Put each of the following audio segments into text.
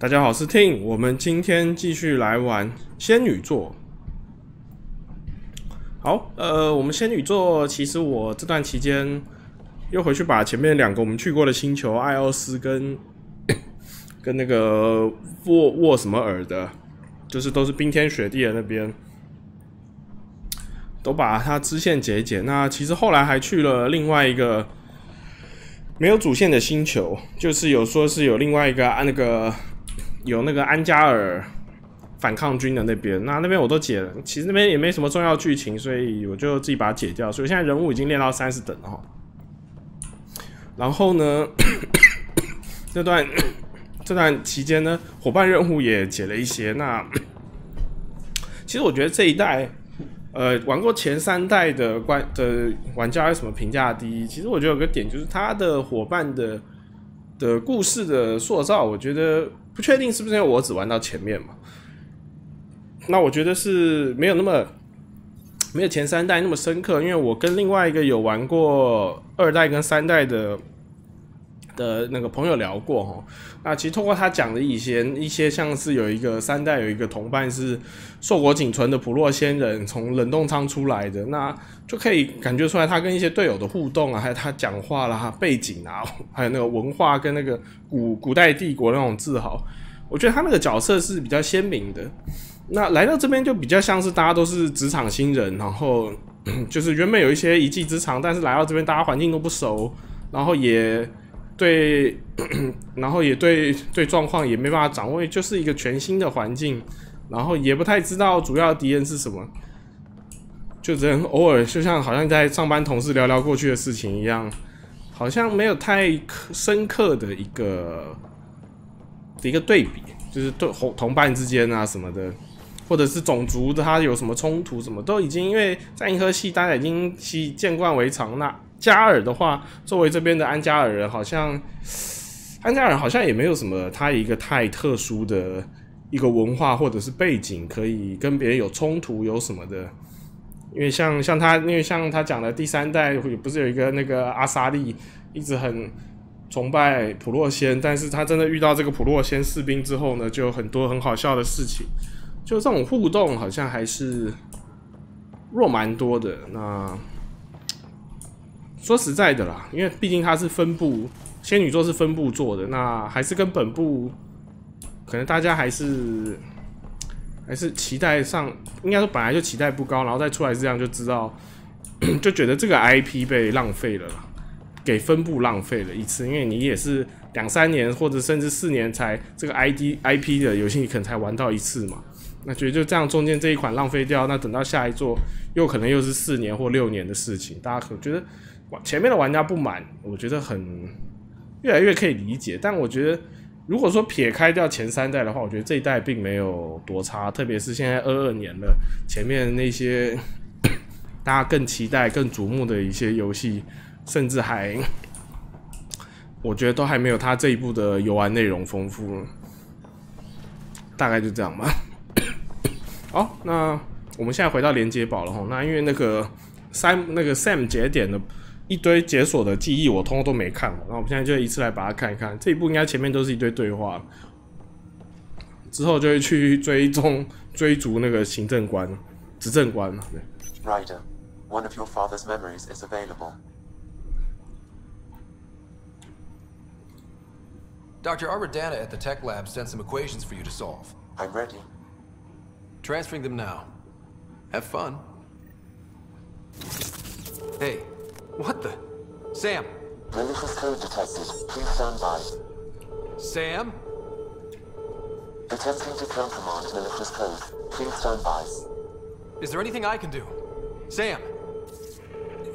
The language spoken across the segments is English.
大家好，我是 Ting， 我们今天继续来玩仙女座。好，我们仙女座，其实我这段期间又回去把前面2个我们去过的星球艾奥斯跟那个沃什么尔的，就是都是冰天雪地的那边，都把它支线解一解。那其实后来还去了另外一个没有主线的星球，就是有说是有另外一个有那个安加尔反抗军的那边，那边我都解了，其实那边也没什么重要剧情，所以我就自己把它解掉。所以现在人物已经练到30等了。然后呢，这段期间呢，伙伴任务也解了一些。那其实我觉得这一代，玩过前3代的玩家有什么评价第一？其实我觉得有个点就是他的伙伴的故事的塑造，我觉得不确定是不是因为我只玩到前面嘛。那我觉得是没有前3代那么深刻，因为我跟另外一个有玩过2代跟3代的那个朋友聊过齁。那其实透过他讲的一些像是有一个3代有一个同伴是硕果仅存的普洛仙人，从冷冻舱出来的，那就可以感觉出来他跟一些队友的互动啊，还有他讲话啦、背景啊，还有那个文化跟那个古代帝国那种自豪，我觉得他那个角色是比较鲜明的。那来到这边就比较像是大家都是职场新人，然后就是原本有一些一技之长，但是来到这边大家环境都不熟，然后也对状况也没办法掌握，就是一个全新的环境，然后也不太知道主要敌人是什么，就只能偶尔就像好像在上班同事聊聊过去的事情一样，好像没有太深刻的一个对比，就是同伴之间啊什么的，或者是种族的它有什么冲突什么，都已经因为在银河系大家已经见惯为常。那加尔的话，作为这边的安加尔人，好像也没有什么他一个太特殊的一个文化或者是背景可以跟别人有冲突有什么的。因为像他讲的第3代不是有一个那个阿萨利一直很崇拜普洛仙，但是他真的遇到这个普洛仙士兵之后呢，就有很多很好笑的事情，就这种互动好像还是弱蛮多的。那说实在的啦，因为毕竟它是分部，仙女座是分部做的，那还是跟本部可能大家还是期待上，应该说本来就期待不高，然后再出来这样就知道，就觉得这个 IP 被浪费了啦，给分部浪费了一次，因为你也是2-3年或者甚至4年才这个 IP 的游戏，你可能才玩到一次嘛。那觉得就这样中间这一款浪费掉，那等到下一座又可能又是4年或6年的事情，大家可能觉得前面的玩家不满，我觉得越来越可以理解。但我觉得如果说撇开掉前3代的话，我觉得这一代并没有多差，特别是现在22年了，前面那些大家更期待更瞩目的一些游戏，甚至我觉得都还没有他这一部的游玩内容丰富，大概就这样吧。好，那我们现在回到连接宝了齁。那因为那个 Sam 节点的一堆解锁的记忆我通通都没看，然后我们现在就一次来把它看一看。这一部应该前面都是一堆对话，之后就会去追逐那个执政官。Ryder, one of your father's memories is available. Dr. Arbordana at the tech lab sent some equations for you to solve. I'm ready. Transferring them now. Have fun. Hey, what the? Sam! Malicious code detected. Please stand by. Sam? Attempting to countermand malicious code. Please stand by. Is there anything I can do? Sam!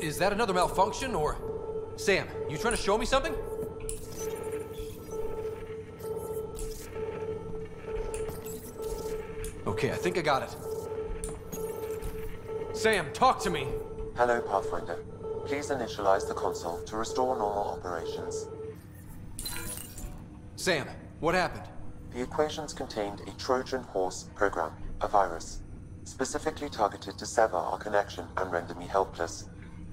Is that another malfunction, or... Sam, you trying to show me something? Okay, I think I got it. Sam, talk to me! Hello, Pathfinder. Please initialize the console to restore normal operations. Sam, what happened? The equations contained a Trojan horse program, a virus, specifically targeted to sever our connection and render me helpless.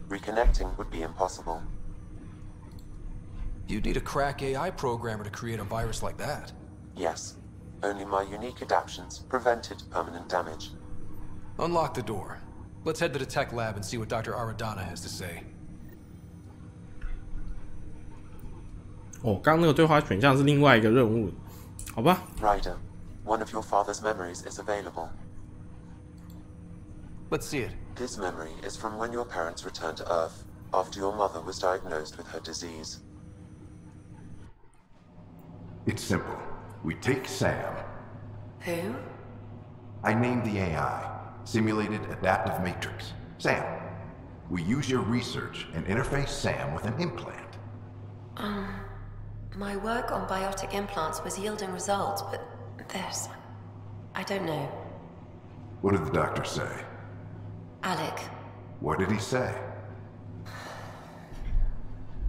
Reconnecting would be impossible. You'd need a crack AI programmer to create a virus like that. Yes, Only my unique adaptations prevented permanent damage. Unlock the door. Let's head to the tech lab and see what Dr. Aradana has to say. 哦，刚刚那个对话选项是另外一个任务，好吧 Ryder, one of your father's memories is available. Let's see it. This memory is from when your parents returned to Earth after your mother was diagnosed with her disease. It's simple. We take Sam. Who? I named the AI, Simulated Adaptive Matrix. Sam. We use your research and interface Sam with an implant. My work on biotic implants was yielding results, but this... I don't know. What did the doctor say? Alec, What did he say?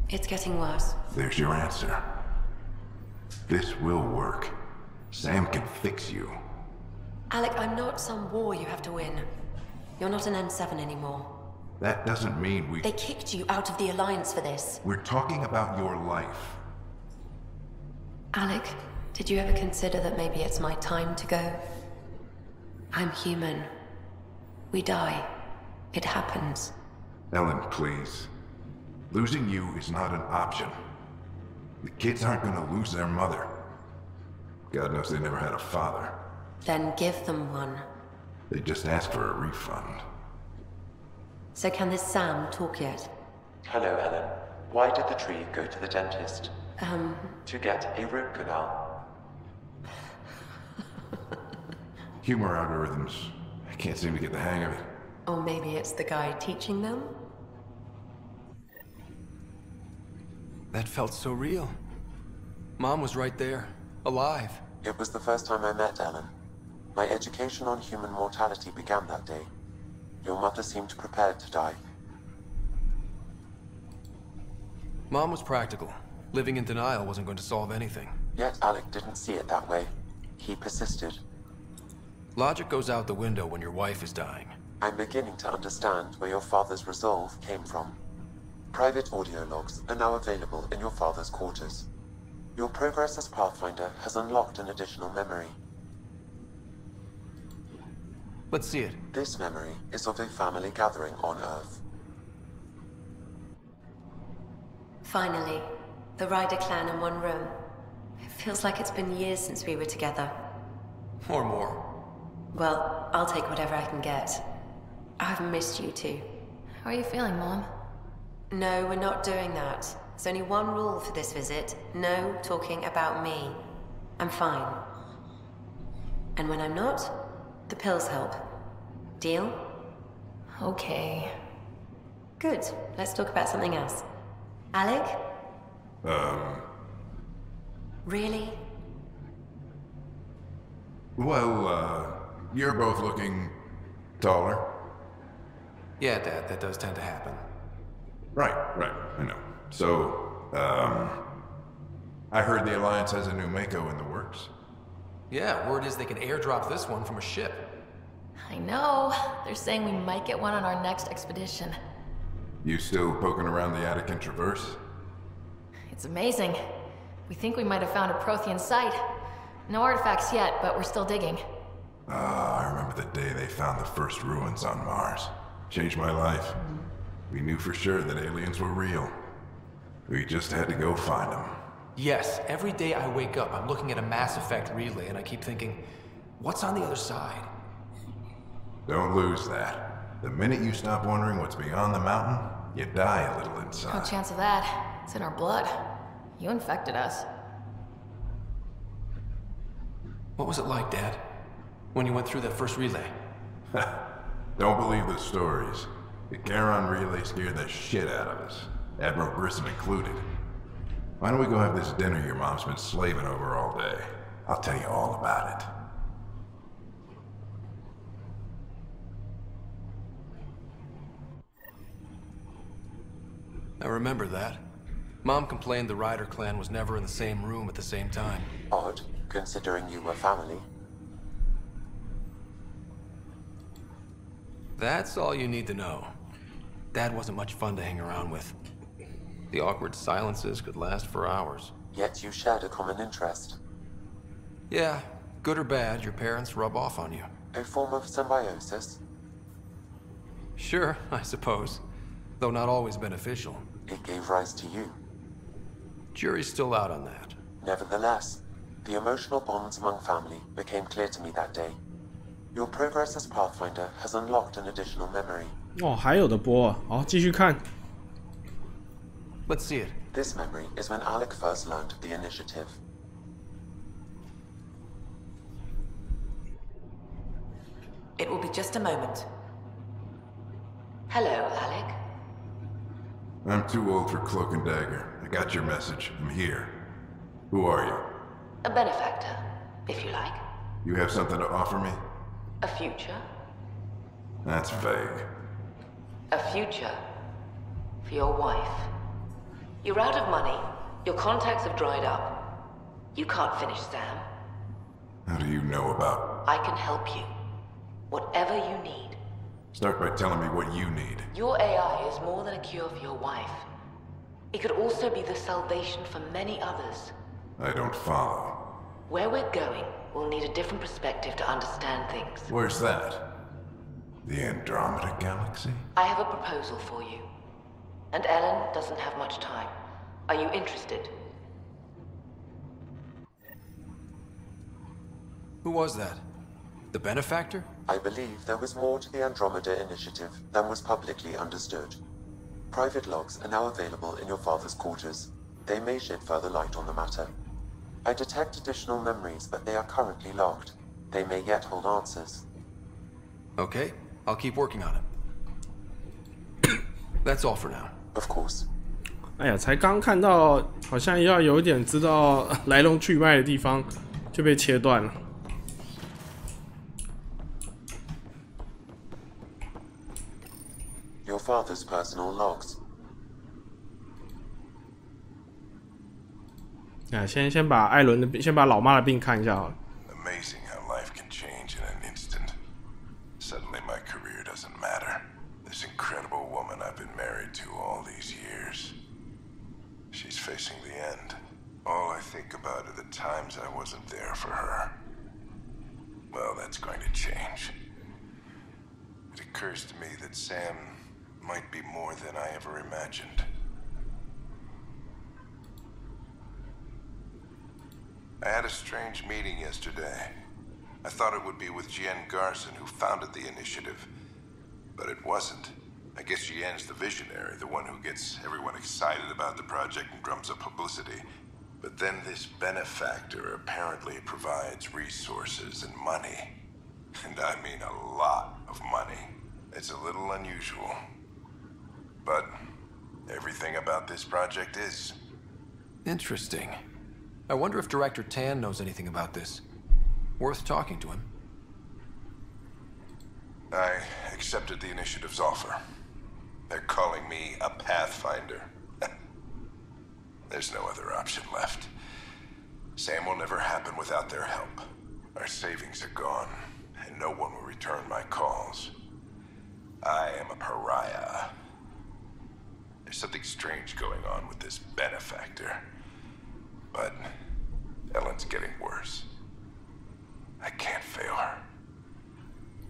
it's getting worse. There's your answer. This will work. Sam can fix you. Alec, I'm not some war you have to win. You're not an M7 anymore. That doesn't mean we... They kicked you out of the Alliance for this. We're talking about your life. Alec, did you ever consider that maybe it's my time to go? I'm human. We die. It happens. Ellen, please. Losing you is not an option. The kids aren't gonna lose their mother. God knows they never had a father. Then give them one. They just asked for a refund. So can this Sam talk yet? Hello, Ellen. Why did the tree go to the dentist? To get a root canal. Humor algorithms. I can't seem to get the hang of it. Or maybe it's the guy teaching them? That felt so real. Mom was right there, alive. It was the first time I met Ellen. My education on human mortality began that day. Your mother seemed prepared to die. Mom was practical. Living in denial wasn't going to solve anything. Yet Alec didn't see it that way. He persisted. Logic goes out the window when your wife is dying. I'm beginning to understand where your father's resolve came from. Private audio logs are now available in your father's quarters. Your progress as Pathfinder has unlocked an additional memory. Let's see it. This memory is of a family gathering on Earth. Finally, the Ryder clan in one room. It feels like it's been years since we were together. Or more. Well, I'll take whatever I can get. I've missed you too. How are you feeling, Mom? No, we're not doing that. There's only one rule for this visit. No talking about me. I'm fine. And when I'm not, the pills help. Deal? Okay. Good. Let's talk about something else. Alec? Really? Well, you're both looking taller. Yeah, Dad, that does tend to happen. Right, I know. So, I heard the Alliance has a new Mako in the works. Yeah, word is they can airdrop this one from a ship. I know. They're saying we might get one on our next expedition. You still poking around the Attican Traverse? It's amazing. We think we might have found a Prothean site. No artifacts yet, but we're still digging. I remember the day they found the first ruins on Mars. Changed my life. We knew for sure that aliens were real. We just had to go find them. Yes, every day I wake up, I'm looking at a Mass Effect relay and I keep thinking, what's on the other side? Don't lose that. The minute you stop wondering what's beyond the mountain, you die a little No inside. chance of that. It's in our blood. You infected us. What was it like, Dad? When you went through that first relay? Don't believe the stories. The Charon relay scared the shit out of us. Admiral Grissom included. Why don't we go have this dinner your mom's been slaving over all day? I'll tell you all about it. I remember that. Mom complained the Ryder clan was never in the same room at the same time. Odd, considering you were family. That's all you need to know. Dad wasn't much fun to hang around with. The awkward silences could last for hours. Yet you shared a common interest. Yeah, Good or bad, your parents rub off on you. A form of symbiosis? Sure, I suppose. Though not always beneficial. It gave rise to you. Jury's still out on that. Nevertheless, the emotional bonds among family became clear to me that day. Your progress as Pathfinder has unlocked an additional memory. 哦，还有的播啊！好，继续看。Let's see it. This memory is when Alec first learned of the initiative. It will be just a moment. Hello, Alec. I'm too old for Cloak and Dagger. I got your message. I'm here. Who are you? A benefactor, if you like. You have something to offer me? A future. That's vague. A future. For your wife. You're out of money. Your contacts have dried up. You can't finish Sam. How do you know about... I can help you. Whatever you need. Start by telling me what you need. Your AI is more than a cure for your wife. It could also be the salvation for many others. I don't follow. Where we're going, we'll need a different perspective to understand things. Where's that? The Andromeda Galaxy? I have a proposal for you. And Ellen doesn't have much time. Are you interested? Who was that? The benefactor? I believe there was more to the Andromeda initiative than was publicly understood. Private logs are now available in your father's quarters. They may shed further light on the matter. I detect additional memories, but they are currently logged. They may yet hold answers. Okay, I'll keep working on it. That's all for now. Of course. 哎呀，才刚看到，好像要有一点知道来龙去脉的地方，就被切断了。Your father's personal logs. 啊，先把艾伦的病，先把老妈的病看一下好了。 Amazing how life can change in an instant. Suddenly my career doesn't matter. This incredible woman I've been married to all these years. She's facing the end. All I think about are the times I wasn't there for her. Well, that's going to change. It occurs to me that Sam might be more than I ever imagined. I had a strange meeting yesterday. I thought it would be with Jian Garson, who founded the initiative. But it wasn't. I guess Jian's the visionary, the one who gets everyone excited about the project and drums up publicity. But then this benefactor apparently provides resources and money. And I mean a lot of money. It's a little unusual. But everything about this project is. Interesting. I wonder if Director Tan knows anything about this. Worth talking to him. I accepted the initiative's offer. They're calling me a Pathfinder. There's no other option left. Sam will never happen without their help. Our savings are gone, and no one will return my calls. I am a pariah. There's something strange going on with this benefactor. But Ellen's getting worse. I can't fail her.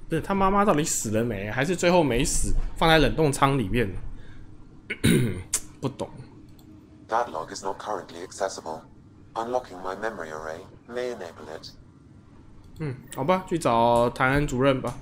对，他妈妈到底死了没？还是最后没死，放在冷冻仓里面？不懂。That log is not currently accessible. Unlocking my memory array may enable it. 好吧，去找谭恩主任吧。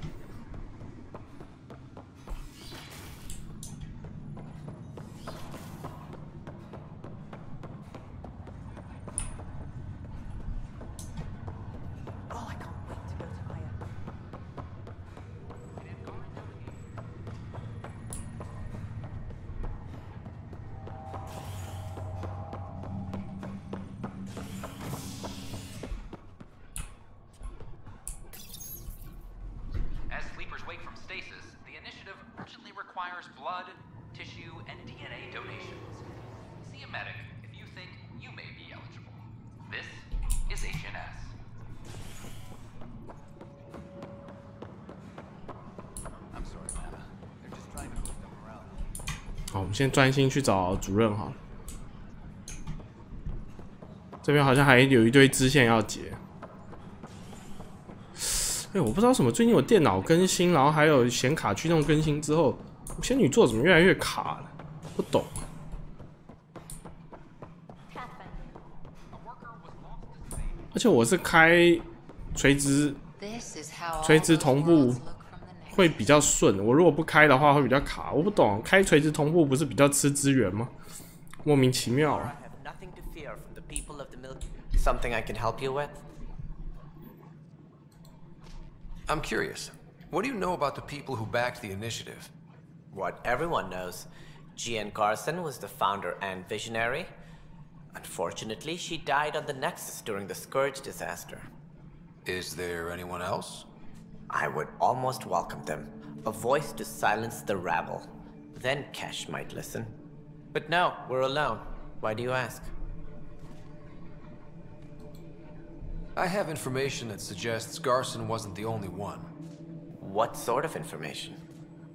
blood, tissue, and DNA donations. See a medic if you think you may be eligible. This is HNS. I'm sorry, Lana. They're just trying to move them around. 好，我们先专心去找主任好了。这边好像还有一堆支线要解。我不知道为什么最近有电脑更新，然后还有显卡驱动更新之后，仙女座怎么越来越卡了？不懂。而且我是开垂直同步会比较顺，我如果不开的话会比较卡。我不懂，开垂直同步不是比较吃资源吗？莫名其妙啊。Something I can help you with? I'm curious. What do you know about the people who backed the initiative? What everyone knows. Gian Carson was the founder and visionary. Unfortunately, she died on the Nexus during the Scourge disaster. Is there anyone else? I would almost welcome them. A voice to silence the rabble. Then Kesh might listen. But no, we're alone. Why do you ask? I have information that suggests Garson wasn't the only one. What sort of information?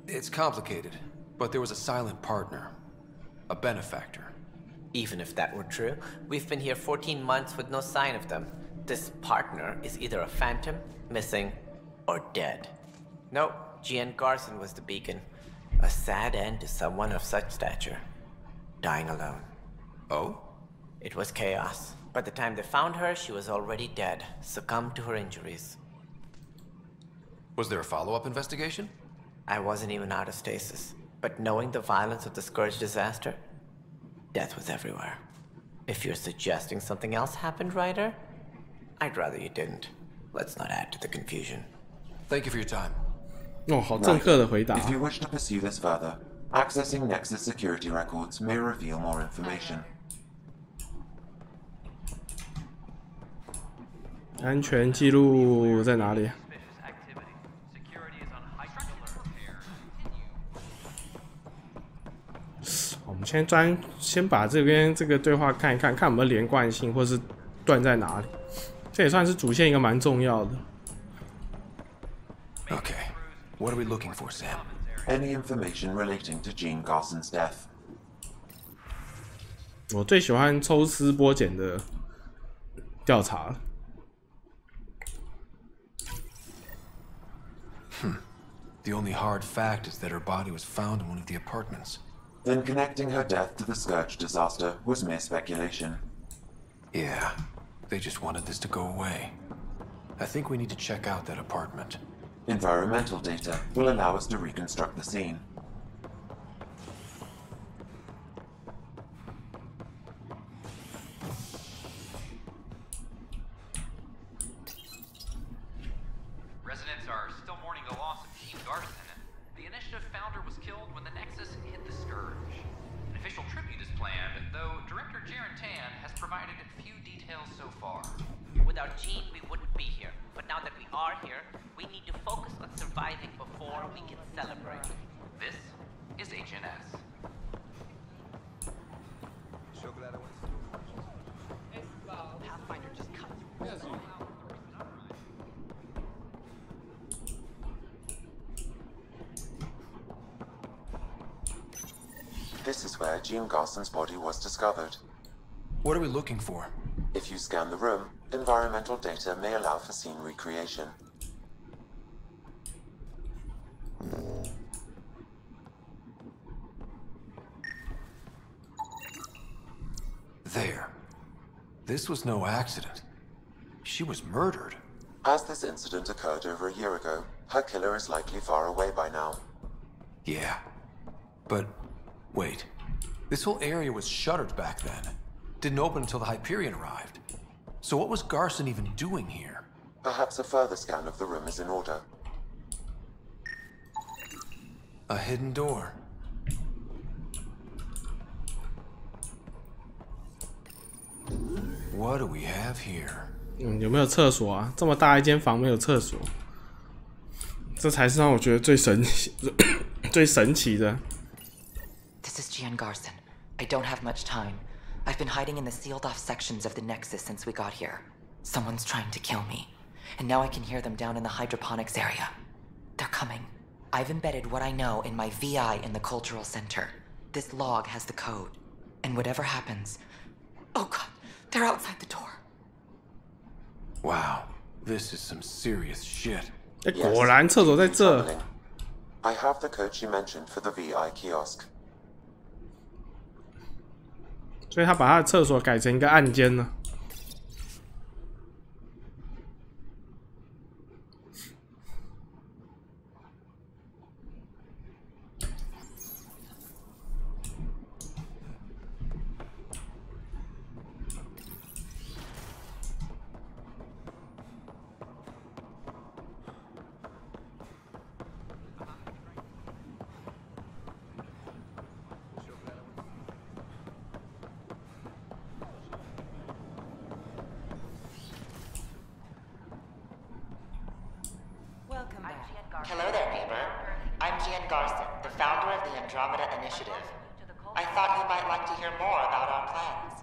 It's complicated, but there was a silent partner. A benefactor. Even if that were true, we've been here 14 months with no sign of them. This partner is either a phantom, missing, or dead. No, Gian Garson was the beacon. A sad end to someone of such stature. Dying alone. Oh? It was chaos. By the time they found her, she was already dead, succumbed to her injuries. Was there a follow-up investigation? I wasn't even out of stasis. But knowing the violence of the Scourge disaster, death was everywhere. If you're suggesting something else happened, Ryder, I'd rather you didn't. Let's not add to the confusion. Thank you for your time. 哦，好政客的回答。 If you wish to pursue this further, accessing Nexus security records may reveal more information. 安全记录在哪里？我们先把这边这个对话看一看，看有没有连贯性，或是断在哪里。这也算是主线一个蛮重要的。Okay, what are we looking for, Sam? Any information relating to Jean Garson's death? 我最喜欢抽丝剥茧的调查。 The only hard fact is that her body was found in one of the apartments. Then connecting her death to the Scourge disaster was mere speculation. Yeah, they just wanted this to go away. I think we need to check out that apartment. Environmental data will allow us to reconstruct the scene. Residents are still mourning the loss of Jean Garson. The initiative founder was killed when the Nexus hit the Scourge. An official tribute is planned, though Director Jaren Tan has provided few details so far. Without Jean, we wouldn't be here. But now that we are here, we need to focus on surviving before we can celebrate. This is HNS. Pathfinder just cut. This is where Jean Garson's body was discovered. What are we looking for? If you scan the room, environmental data may allow for scene recreation. There. This was no accident. She was murdered. As this incident occurred over a year ago, her killer is likely far away by now. Yeah. But, wait. This whole area was shuttered back then. Didn't open until the Hyperion arrived. So what was Garson even doing here? Perhaps a further scan of the room is in order. A hidden door. What do we have here? 有没有厕所啊？这么大一间房没有厕所，这才是让我觉得最神奇的。 This is Gian Garson. I don't have much time. I've been hiding in the sealed-off sections of the Nexus since we got here. Someone's trying to kill me, and now I can hear them down in the hydroponics area. They're coming. I've embedded what I know in my VI in the Cultural Center. This log has the code, and whatever happens... Oh god, they're outside the door. Wow, this is some serious shit. 哎，果然厕所在这。I have the code she mentioned for the VI kiosk. 所以他把他的厕所改成一个暗间了。Hello there, neighbor. I'm Gian Garson, the founder of the Andromeda Initiative. I thought you might like to hear more about our plans.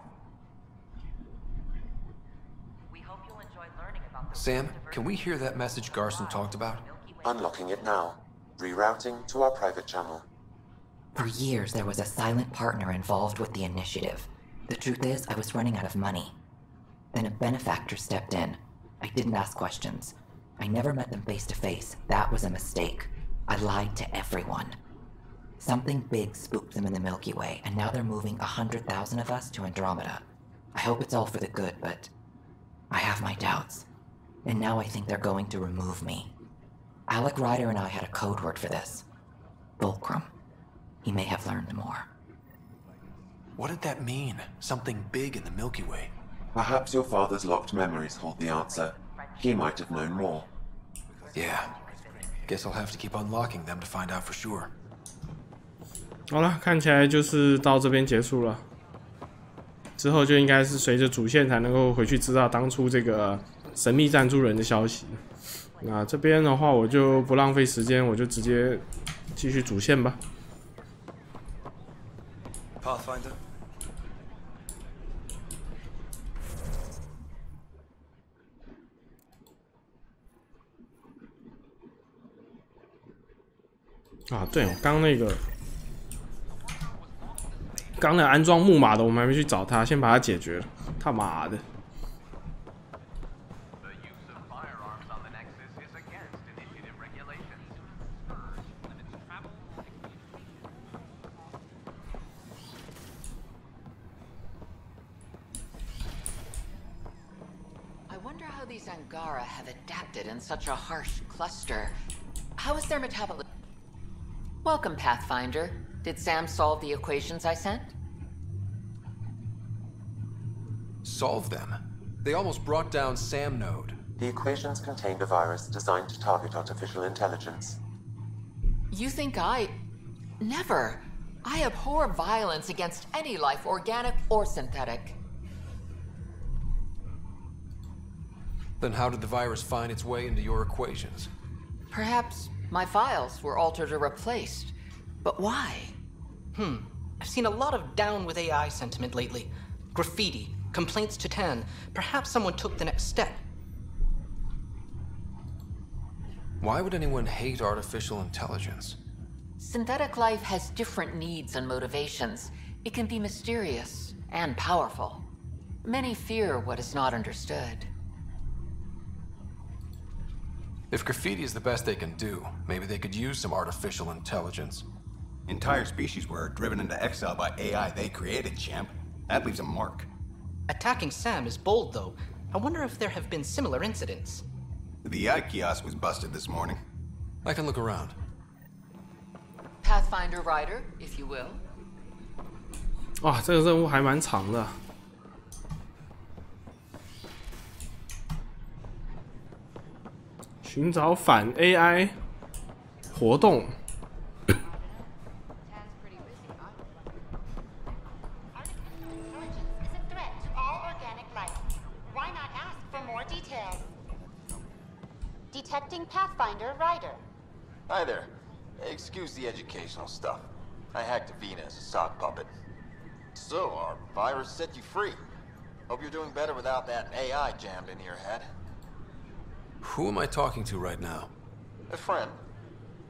We hope you'll enjoy learning about the Sam, can we hear that message Garson talked about? Unlocking it now. Rerouting to our private channel. For years, there was a silent partner involved with the initiative. The truth is, I was running out of money. Then a benefactor stepped in. I didn't ask questions. I never met them face to face. That was a mistake. I lied to everyone. Something big spooked them in the Milky Way, and now they're moving 100,000 of us to Andromeda. I hope it's all for the good, but I have my doubts. And now I think they're going to remove me. Alec Ryder and I had a code word for this. Fulcrum. He may have learned more. What did that mean? Something big in the Milky Way? Perhaps your father's locked memories hold the answer. He might have known more. Yeah. Guess I'll have to keep unlocking them to find out for sure. 好了，看起来就是到这边结束了。之后就应该是随着主线才能够回去知道当初这个神秘赞助人的消息。那这边的话，我就不浪费时间，我就直接继续主线吧。Pathfinder.啊，对，刚那个，刚那安装木马的，我们还没去找他，先把它解决了。他妈的！ These Angara have adapted in such a harsh cluster. How is their metabolism? Welcome, Pathfinder. Did Sam solve the equations I sent? Solve them? They almost brought down Sam Node. The equations contained a virus designed to target artificial intelligence. You think I... Never. I abhor violence against any life, organic or synthetic. Then how did the virus find its way into your equations? Perhaps my files were altered or replaced. But why? I've seen a lot of down with AI sentiment lately. Graffiti, complaints to 10. Perhaps someone took the next step. Why would anyone hate artificial intelligence? Synthetic life has different needs and motivations. It can be mysterious and powerful. Many fear what is not understood. If graffiti is the best they can do, maybe they could use some artificial intelligence. Entire species were driven into exile by AI they created, champ. That leaves a mark. Attacking Sam is bold, though. I wonder if there have been similar incidents. The AI kiosk was busted this morning. I can look around. Pathfinder Rider, if you will. 哇，这个任务还蛮长的。 寻找反 AI 活动。Detecting Pathfinder Rider. Hi there. Excuse the educational stuff. I hacked Avina as a sock puppet. So, our virus set you free. Hope you're doing better without that AI jammed into your head. Who am I talking to right now? A friend.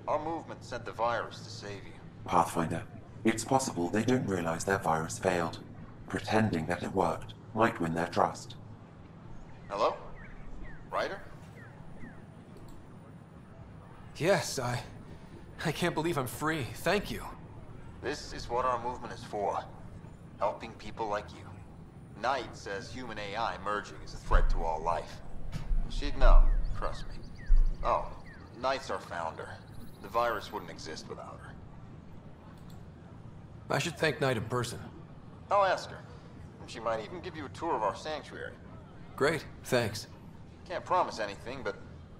Our movement sent the virus to save you. Pathfinder, it's possible they don't realize their virus failed. Pretending that it worked might win their trust. Hello? Ryder? Yes, I can't believe I'm free. Thank you. This is what our movement is for. Helping people like you. Knight says human AI merging is a threat to all life. She'd know, trust me. Oh, Knight's our founder. The virus wouldn't exist without her. I should thank Knight in person. I'll ask her. She might even give you a tour of our sanctuary. Great, thanks. Can't promise anything, but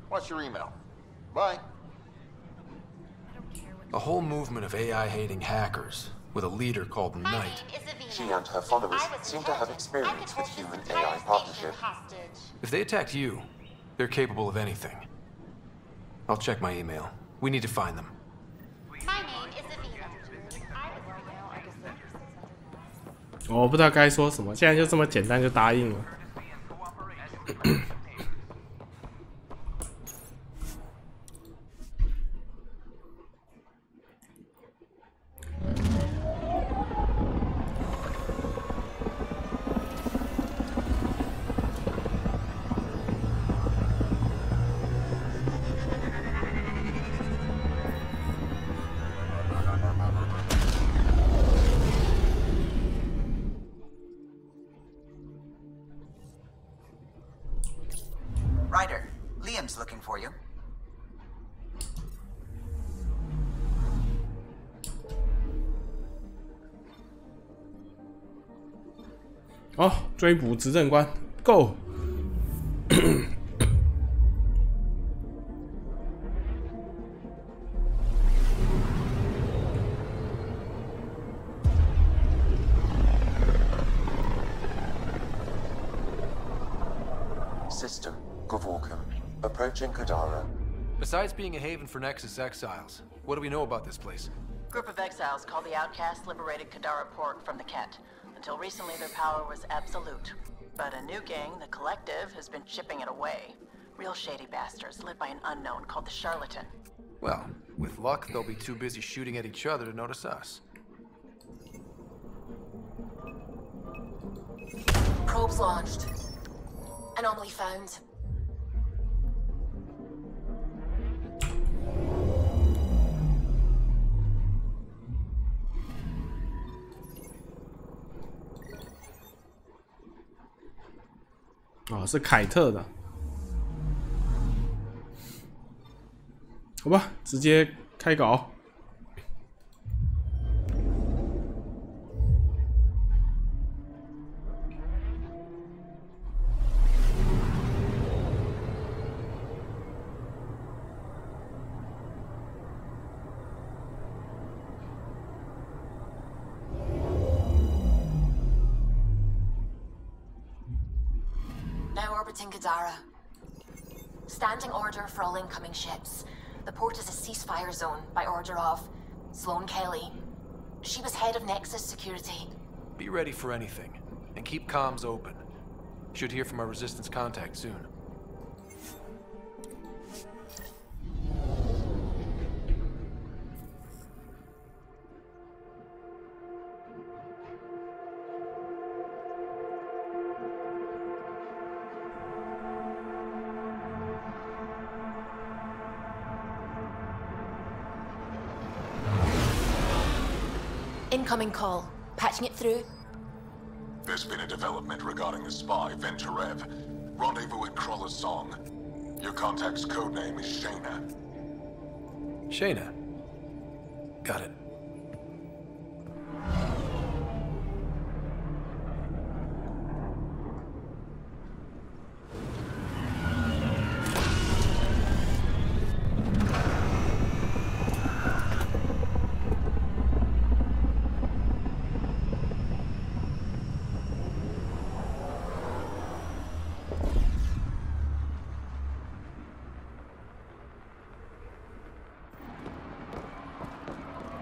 what's your email? Bye. A whole movement of AI-hating hackers, with a leader called Knight. She and her followers seem to have experience with human-AI partnership. If they attacked you, they're capable of anything. I'll check my email. We need to find them. My name is Avina. 我不知道该说什么，现在就这么简单就答应了。Ryder, Liam's looking for you. 哦，追捕执政官 ，Go！ System, Gavorkum. Approaching Kadara. Besides being a haven for Nexus exiles, what do we know about this place? Group of exiles called the Outcasts liberated Kadara Port from the Kett. Until recently, their power was absolute. But a new gang, the Collective, has been chipping it away. Real shady bastards led by an unknown called the Charlatan. Well, with luck, they'll be too busy shooting at each other to notice us. Probes launched. Anomaly found.哦，是凯特的，好吧，直接开搞。Orbiting Kadara. Standing order for all incoming ships. The port is a ceasefire zone by order of Sloane Kelly. She was head of Nexus security. Be ready for anything, and keep comms open. Should hear from our Resistance contact soon. Incoming call. Patching it through. There's been a development regarding the spy, Venturev. Rendezvous at Crawler's Song. Your contact's codename is Shayna. Shayna? Got it.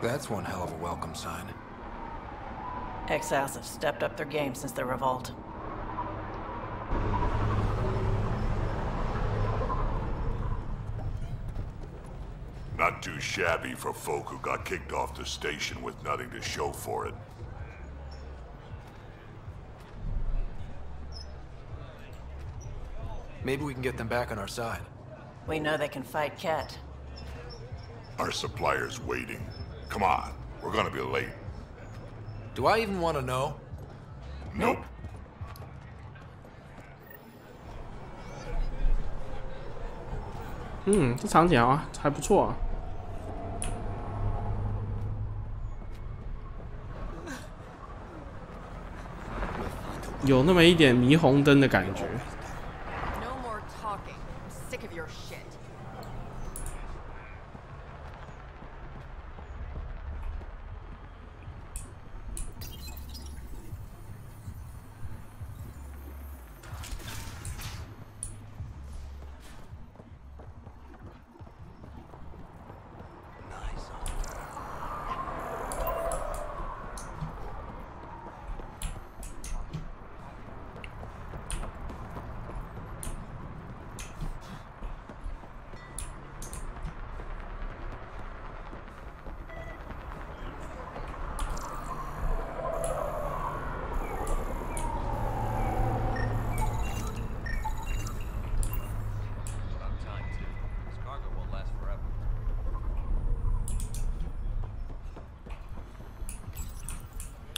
That's one hell of a welcome sign. Exiles have stepped up their game since the revolt. Not too shabby for folk who got kicked off the station with nothing to show for it. Maybe we can get them back on our side. We know they can fight Kett. Our supplier's waiting. Come on, we're gonna be late. Do I even want to know? Nope. 这场景啊还不错啊。有那么一点霓虹灯的感觉。No more talking. I'm sick of your shit.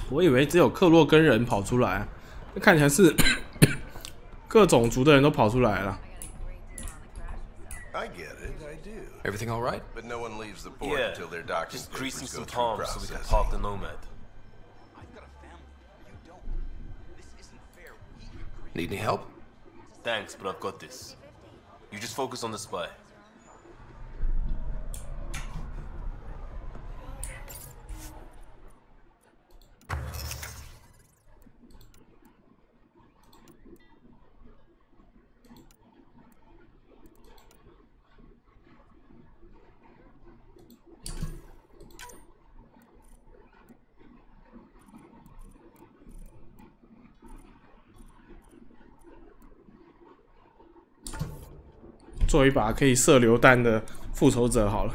我以为只有克洛根人跑出来，看起来是各种族的人都跑出来了。I get it, I do. Everything all right? But no one leaves the port until their doctor's just greasing papers go some through palms so we can processing. park the Nomad. Need any help? Thanks, but I've got this. You just focus on the spy. 做一把可以射榴弹的复仇者好了。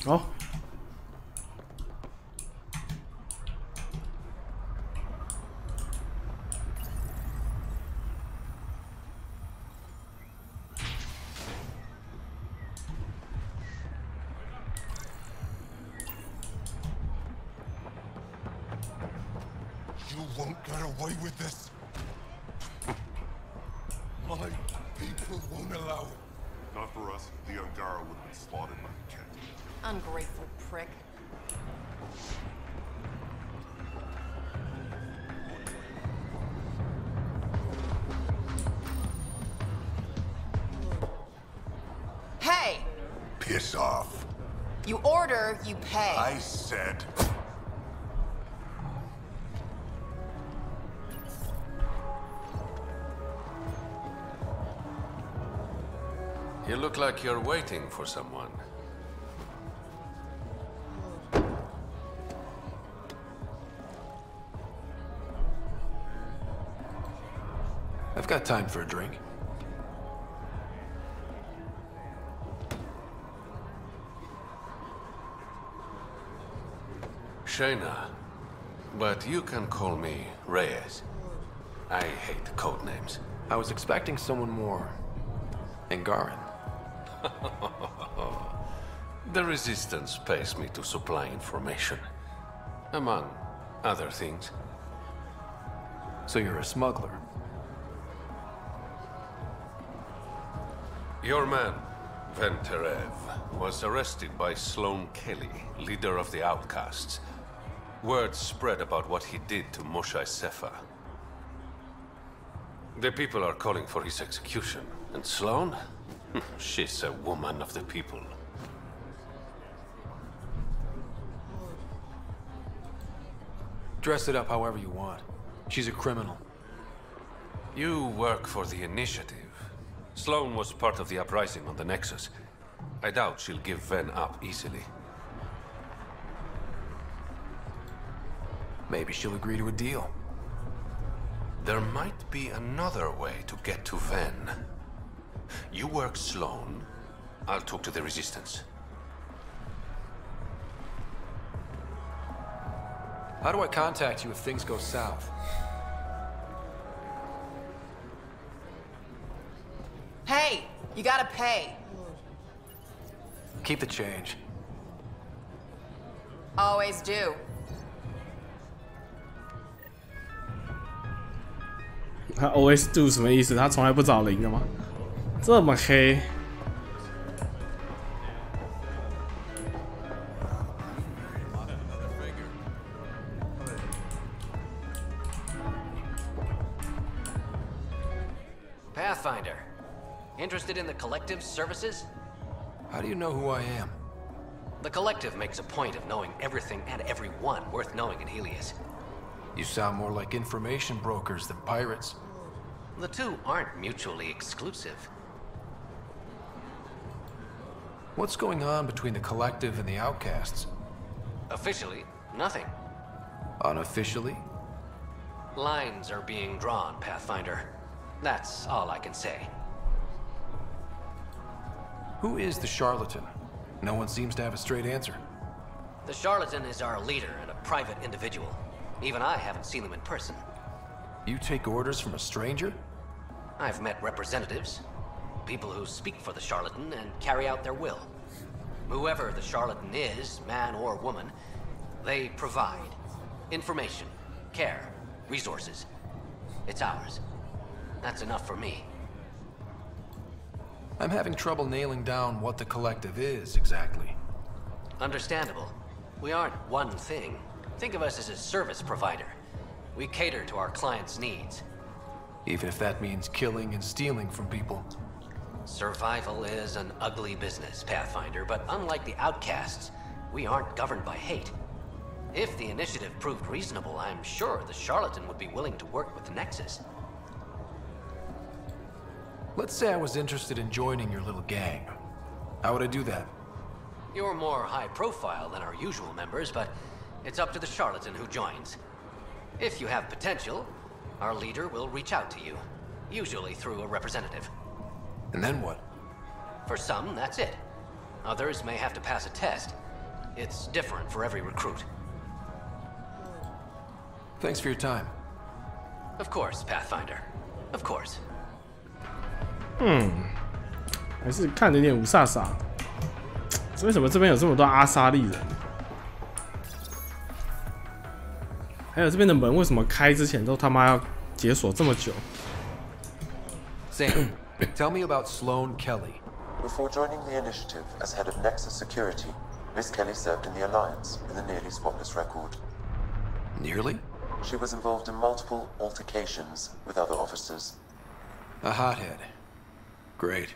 哦，You won't get away with this. My people won't allow it. Not for us, the Angara would have been slaughtered by the cat. Ungrateful prick. Hey! Piss off. You order, you pay. I said. You look like you're waiting for someone. I've got time for a drink. Shayna, but you can call me Reyes. I hate code names. I was expecting someone more Angaran. The Resistance pays me to supply information, among other things. So you're a smuggler? Your man, Venterev, was arrested by Sloane Kelly, leader of the Outcasts. Word spread about what he did to Moshe Sefa. The people are calling for his execution. And Sloane? She's a woman of the people. Dress it up however you want. She's a criminal. You work for the Initiative. Sloane was part of the uprising on the Nexus. I doubt she'll give Ven up easily. Maybe she'll agree to a deal. There might be another way to get to Ven. You work Sloane. I'll talk to the Resistance. How do I contact you if things go south? Hey, you gotta pay. Keep the change. Always do. 他 always do 什么意思？他从来不找零的吗？这么黑。Pathfinder, interested in the Collective's services? How do you know who I am? The Collective makes a point of knowing everything and everyone worth knowing in Helios. You sound more like information brokers than pirates. The two aren't mutually exclusive. What's going on between the Collective and the Outcasts? Officially, nothing. Unofficially? Lines are being drawn, Pathfinder. That's all I can say. Who is the charlatan? No one seems to have a straight answer. The charlatan is our leader and a private individual. Even I haven't seen him in person. You take orders from a stranger? I've met representatives. People who speak for the charlatan and carry out their will. Whoever the charlatan is, man or woman, they provide information, care, resources. It's ours. That's enough for me. I'm having trouble nailing down what the Collective is, exactly. Understandable. We aren't one thing. Think of us as a service provider. We cater to our clients' needs. Even if that means killing and stealing from people. Survival is an ugly business, Pathfinder, but unlike the Outcasts, we aren't governed by hate. If the Initiative proved reasonable, I'm sure the charlatan would be willing to work with the Nexus. Let's say I was interested in joining your little gang. How would I do that? You're more high profile than our usual members, but it's up to the charlatan who joins. If you have potential, our leader will reach out to you, usually through a representative. And then what? For some, that's it. Others may have to pass a test. It's different for every recruit. Thanks for your time. Of course, Pathfinder. Of course. 还是看着有点无煞煞。为什么这边有这么多阿莎利人？还有这边的门为什么开之前都他妈要解锁这么久 ？Sam, tell me about Sloane Kelly. Before joining the Initiative as head of Nexus Security, Miss Kelly served in the Alliance with a nearly spotless record. Nearly? She was involved in multiple altercations with other officers. A hothead. Great.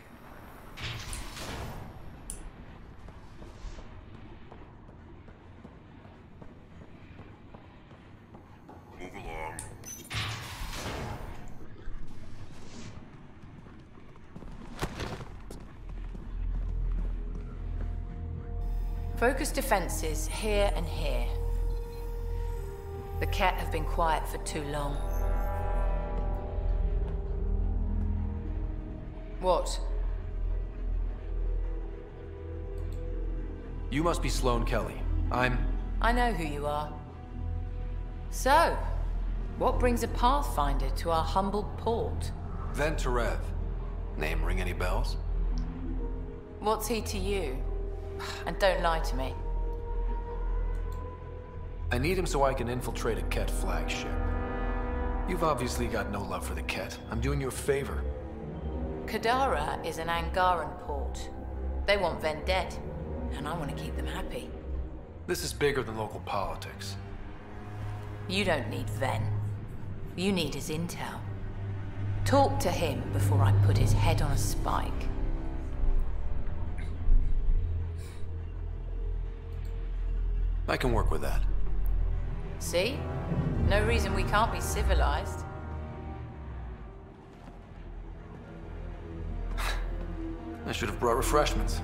Move along. Focus defenses here and here. The Ket have been quiet for too long. What? You must be Sloane Kelly. I know who you are. So, what brings a Pathfinder to our humble port? Ven Terev. Name ring any bells? What's he to you? And don't lie to me. I need him so I can infiltrate a Ket flagship. You've obviously got no love for the Ket. I'm doing you a favor. Kadara is an Angaran port. They want Ven dead, and I want to keep them happy. This is bigger than local politics. You don't need Ven. You need his intel. Talk to him before I put his head on a spike. I can work with that. See? No reason we can't be civilized. I should have brought refreshments.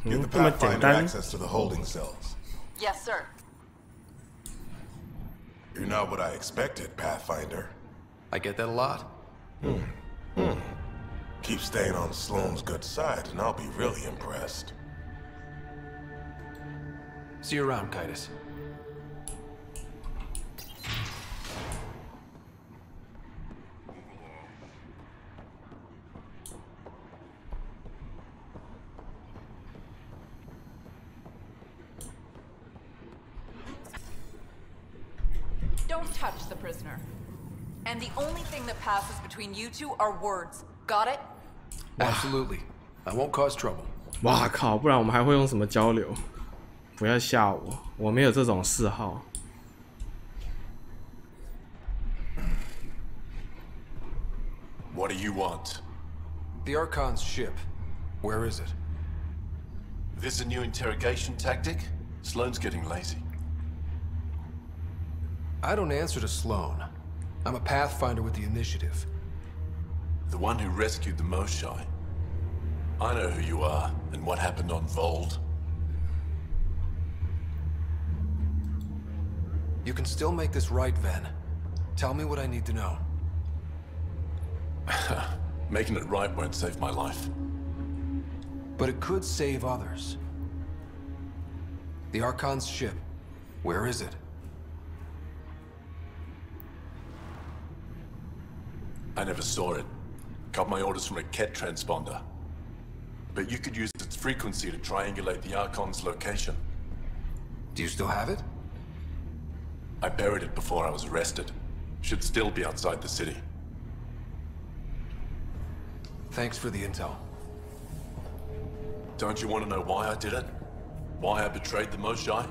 Give the Pathfinder access to the holding cells. Yes, sir. You're not what I expected, Pathfinder. I get that a lot. Keep staying on Sloane's good side, and I'll be really impressed. See you around, Kytus. Don't touch the prisoner. And the only thing that passes between you two are words. Got it? Absolutely. I won't cause trouble. 哇靠！不然我们还会用什么交流？不要吓我，我没有这种嗜好。What do you want? The Archon's ship. Where is it? This a new interrogation tactic? Sloane's getting lazy. I don't answer to Sloane. I'm a Pathfinder with the initiative. The one who rescued the Moshae. I know who you are, and what happened on Vold. You can still make this right, Ven. Tell me what I need to know. Making it right won't save my life. But it could save others. The Archon's ship. Where is it? I never saw it. Got my orders from a Ket transponder. But you could use its frequency to triangulate the Archon's location. Do you still have it? I buried it before I was arrested. Should still be outside the city. Thanks for the intel. Don't you want to know why I did it? Why I betrayed the Moshae?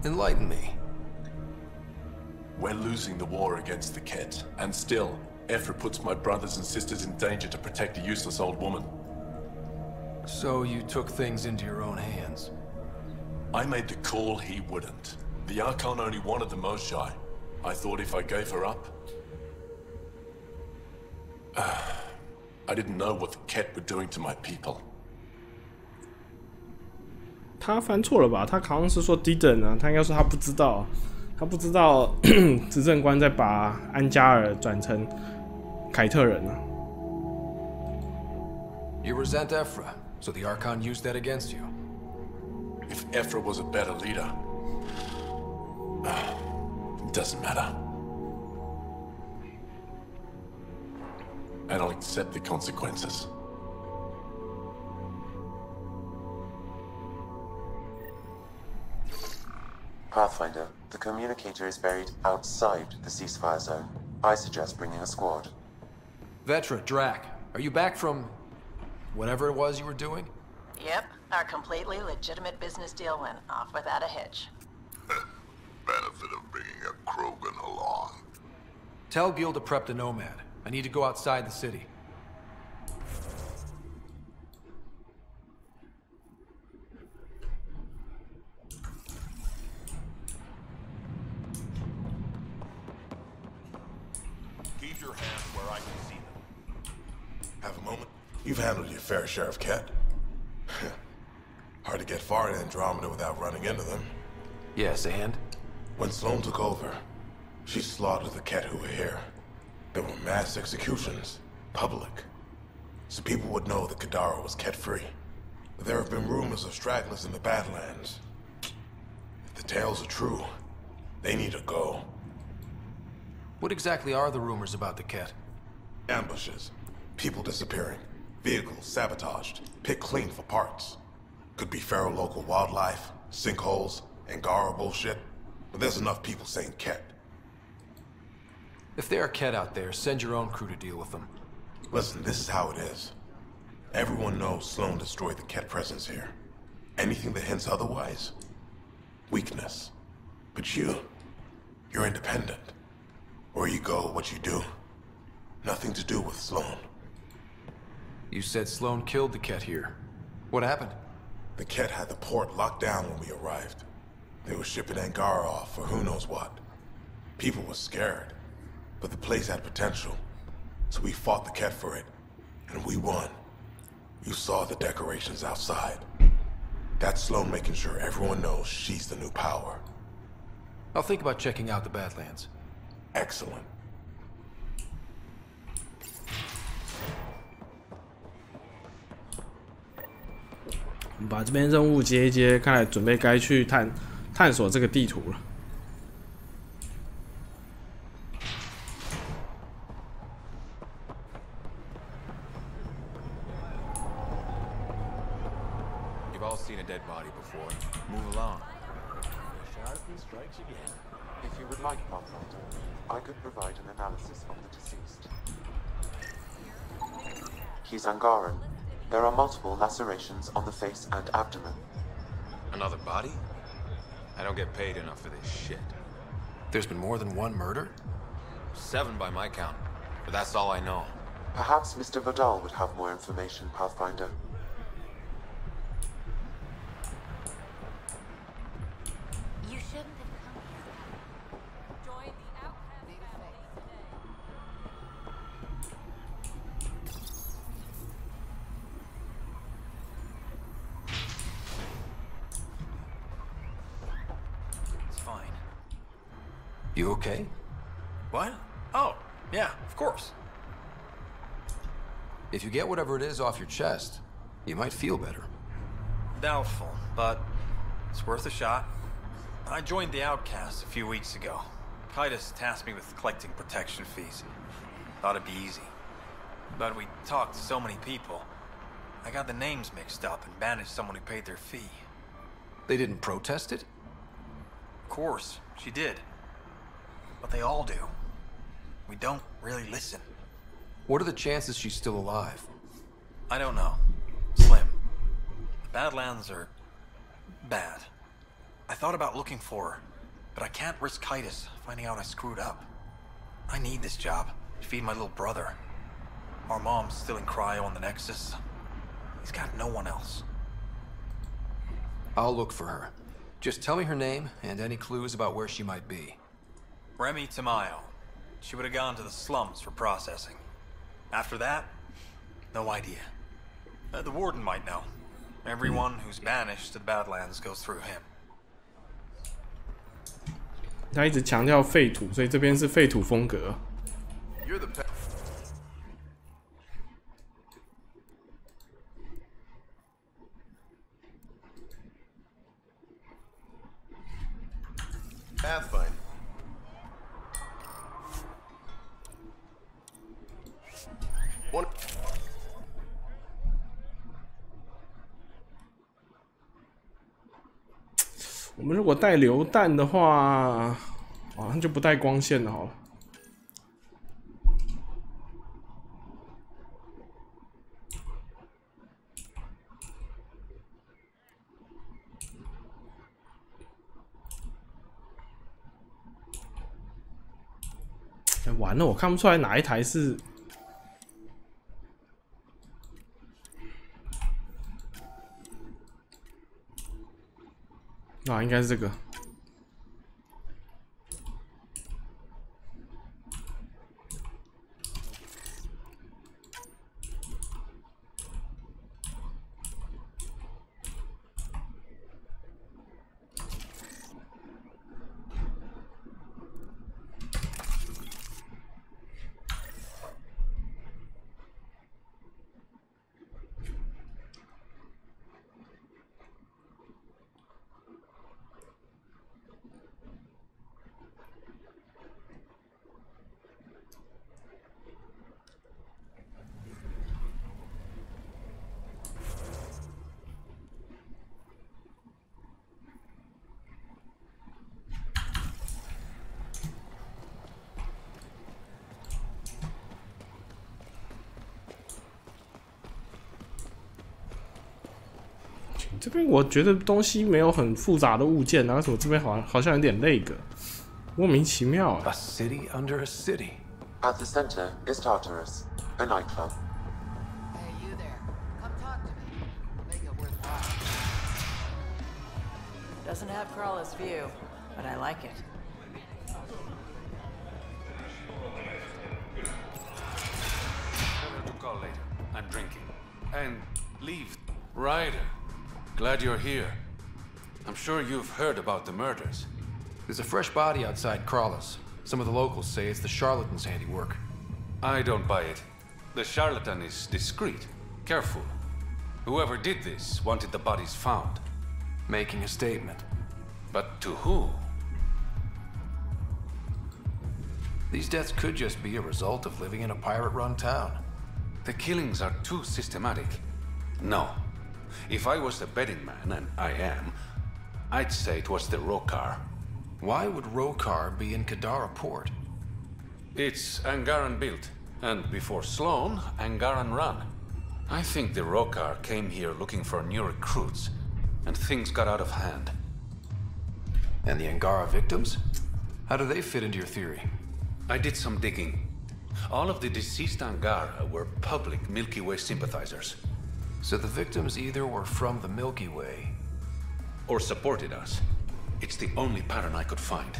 Enlighten me. We're losing the war against the Ket, and still, Ephra puts my brothers and sisters in danger to protect a useless old woman. So you took things into your own hands? I made the call he wouldn't. The Archon only wanted the Moshae. I thought if I gave her up... I didn't know what the Ket were doing to my people. 他翻错了吧？他好像是说 didn't 啊，他应该说他不知道。他不知道执政官在把安加尔转成凯特人啊。You resent Ephra, so the Archon used that against you. If Ephra was a better leader, it doesn't matter. And I'll accept the consequences. Pathfinder, the communicator is buried outside the ceasefire zone. I suggest bringing a squad. Vetra, Drac, are you back from whatever it was you were doing? Yep, our completely legitimate business deal went off without a hitch. Benefit of bringing a Krogan along. Tell Gil to prep the Nomad. I need to go outside the city. Keep your hands where I can see them. Have a moment. You've handled your fair share of Ket. Hard to get far in Andromeda without running into them. Yes, and? When Sloane took over, she slaughtered the Ket who were here. There were mass executions, public. So people would know that Kadara was Ket-free. But there have been rumors of stragglers in the Badlands. If the tales are true, they need to go. What exactly are the rumors about the Ket? Ambushes, people disappearing, vehicles sabotaged, picked clean for parts. Could be feral local wildlife, sinkholes, Angara bullshit. But there's enough people saying Ket. If there are Ket out there, send your own crew to deal with them. Listen, this is how it is. Everyone knows Sloan destroyed the Ket presence here. Anything that hints otherwise, weakness. But you're independent. Where you go, what you do, nothing to do with Sloan. You said Sloan killed the Ket here. What happened? The Ket had the port locked down when we arrived. They were shipping Angara off for who knows what. People were scared, but the place had potential. So we fought the Ket for it, and we won. You saw the decorations outside. That's Sloan making sure everyone knows she's the new power. I'll think about checking out the Badlands. Excellent. 我们把这边任务接一接，看来准备该去探索这个地图了。You've all seen a dead body before. Move along. Charlatan strikes again. If you would like, Pathfinder, I could provide an analysis of the deceased. He's Angaran. There are multiple lacerations on the face and abdomen. Another body? I don't get paid enough for this shit. There's been more than one murder? 7 by my count, but that's all I know. Perhaps Mr. Vidal would have more information, Pathfinder. You shouldn't have come here. Join the outcast family today. It's fine. You okay? What? Oh, yeah, of course. If you get whatever it is off your chest, you might feel better. Doubtful, but it's worth a shot. I joined the Outcasts a few weeks ago. Titus tasked me with collecting protection fees. Thought it'd be easy. But we talked to so many people. I got the names mixed up and banished someone who paid their fee. They didn't protest it? Of course, she did. But they all do. We don't really listen. What are the chances she's still alive? I don't know. Slim. The Badlands are bad. I thought about looking for her, but I can't risk Titus finding out I screwed up. I need this job to feed my little brother. Our mom's still in cryo on the Nexus. He's got no one else. I'll look for her. Just tell me her name and any clues about where she might be. Remy Tamayo. She would have gone to the slums for processing. After that, no idea. The warden might know. Everyone who's banished to the Badlands goes through him. 他一直强调废土，所以这边是废土风格。You're the Pathfinder. One. 我们如果带榴弹的话，好像就不带光线了，好了。完了，我看不出来哪一台是。啊，应该是这个。这边我觉得东西没有很复杂的物件，然后什么这边好像有点那个莫名其妙啊。A city under a city. At the center is Tartarus, a nightclub. Hey, you there. Come talk to me. Make it worthwhile. Doesn't have Crawler's view, but I like it. Tell her to call later. I'm drinking. And leave. Ryder, glad you're here. I'm sure you've heard about the murders. There's a fresh body outside Crawler's. Some of the locals say it's the charlatan's handiwork. I don't buy it. The charlatan is discreet, careful. Whoever did this wanted the bodies found. Making a statement. But to who? These deaths could just be a result of living in a pirate-run town. The killings are too systematic. No. If I was the betting man, and I am, I'd say it was the Rokar. Why would Rokar be in Kadara port? It's Angaran built, and before Sloan, Angaran run. I think the Rokar came here looking for new recruits, and things got out of hand. And the Angara victims? How do they fit into your theory? I did some digging. All of the deceased Angara were public Milky Way sympathizers. So the victims either were from the Milky Way, or supported us. It's the only pattern I could find.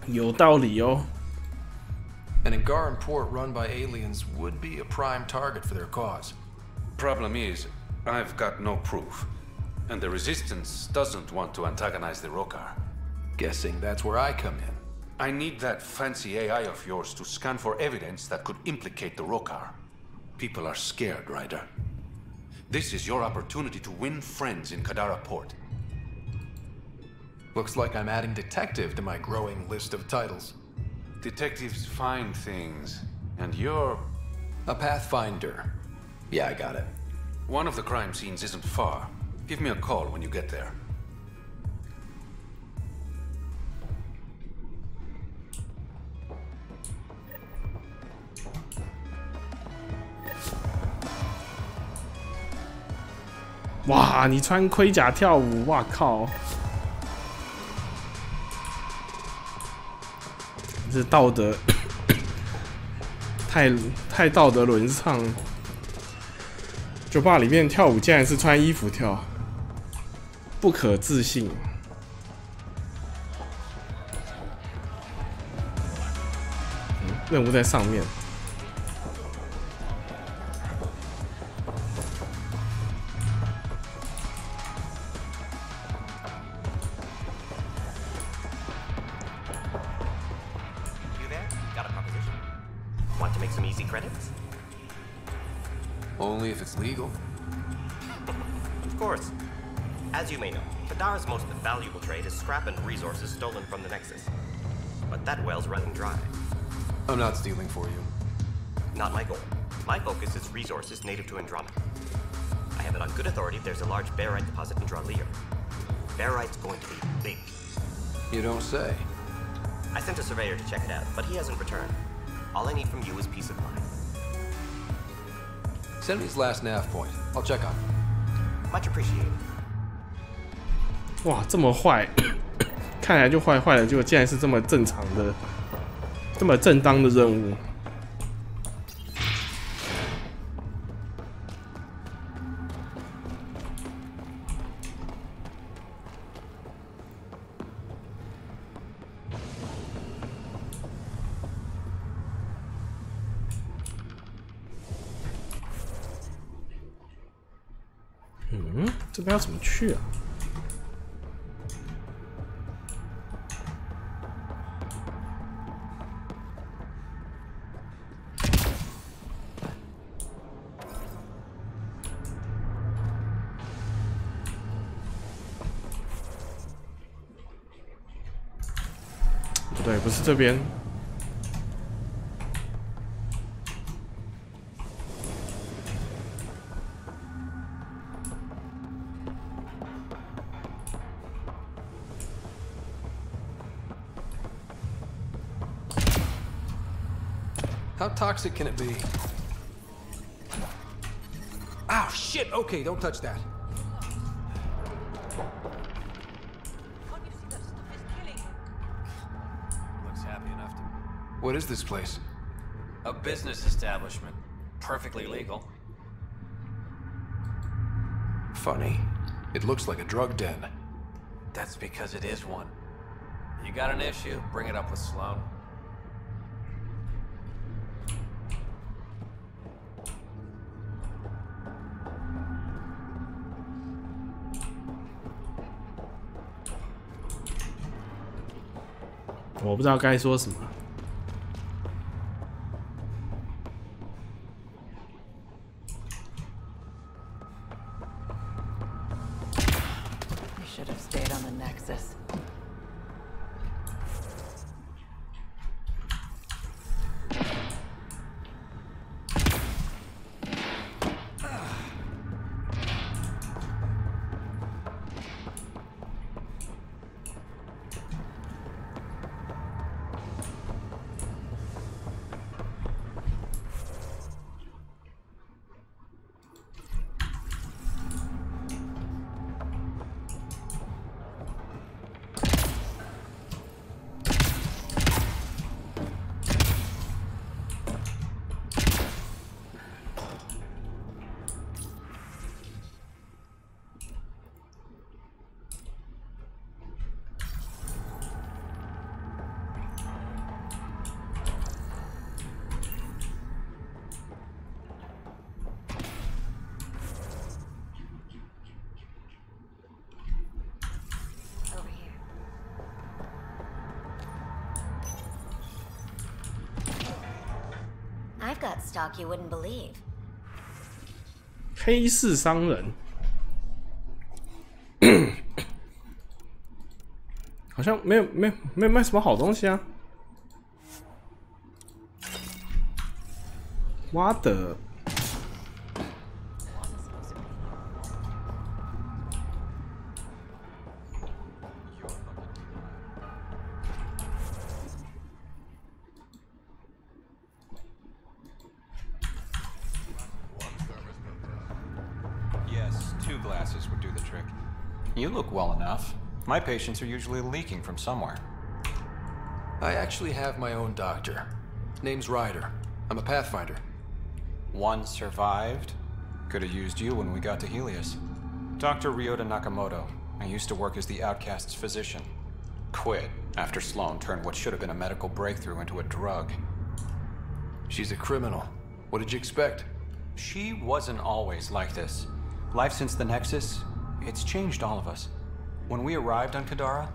有道理哦。 An Angaran port run by aliens would be a prime target for their cause. Problem is, I've got no proof. And the Resistance doesn't want to antagonize the Rokar. Guessing that's where I come in. I need that fancy AI of yours to scan for evidence that could implicate the Rokar. People are scared, Ryder. This is your opportunity to win friends in Kadara Port. Looks like I'm adding detective to my growing list of titles. Detectives find things, and you're... a pathfinder. Yeah, I got it. One of the crime scenes isn't far. Give me a call when you get there.哇！你穿盔甲跳舞，哇靠！这道德太道德沦丧。酒吧里面跳舞竟然是穿衣服跳，不可置信。任务在上面。 Only if it's legal. Of course. As you may know, Kadara's most valuable trade is scrap and resources stolen from the Nexus. But that well's running dry. I'm not stealing for you. Not my goal. My focus is resources native to Andromeda. I have it on good authority there's a large barite deposit in Dralier. Barite's going to be big. You don't say. I sent a surveyor to check it out, but he hasn't returned. All I need from you is peace of mind. Send me his last nav point. I'll check on him. Much appreciated. 哇，这么坏，看来就坏坏的，结果竟然是这么正常的、这么正当的任务。嗯，这边要怎么去啊？ 不对，不是这边。How toxic can it be? Ow, shit! Okay, don't touch that. What is this place? A business establishment. Perfectly legal. Funny. It looks like a drug den. That's because it is one. You got an issue, bring it up with Sloan.我不知道该说什么。We should have stayed on the Nexus. I've got stock you wouldn't believe. 黑市商人，好像没有卖什么好东西啊。我的。You look well enough. My patients are usually leaking from somewhere. I actually have my own doctor. Name's Ryder. I'm a Pathfinder. One survived. Could have used you when we got to Helios. Dr. Ryota Nakamoto. I used to work as the Outcast's physician. Quit after Sloan turned what should have been a medical breakthrough into a drug. She's a criminal. What did you expect? She wasn't always like this. Life since the Nexus, it's changed all of us. When we arrived on Kadara,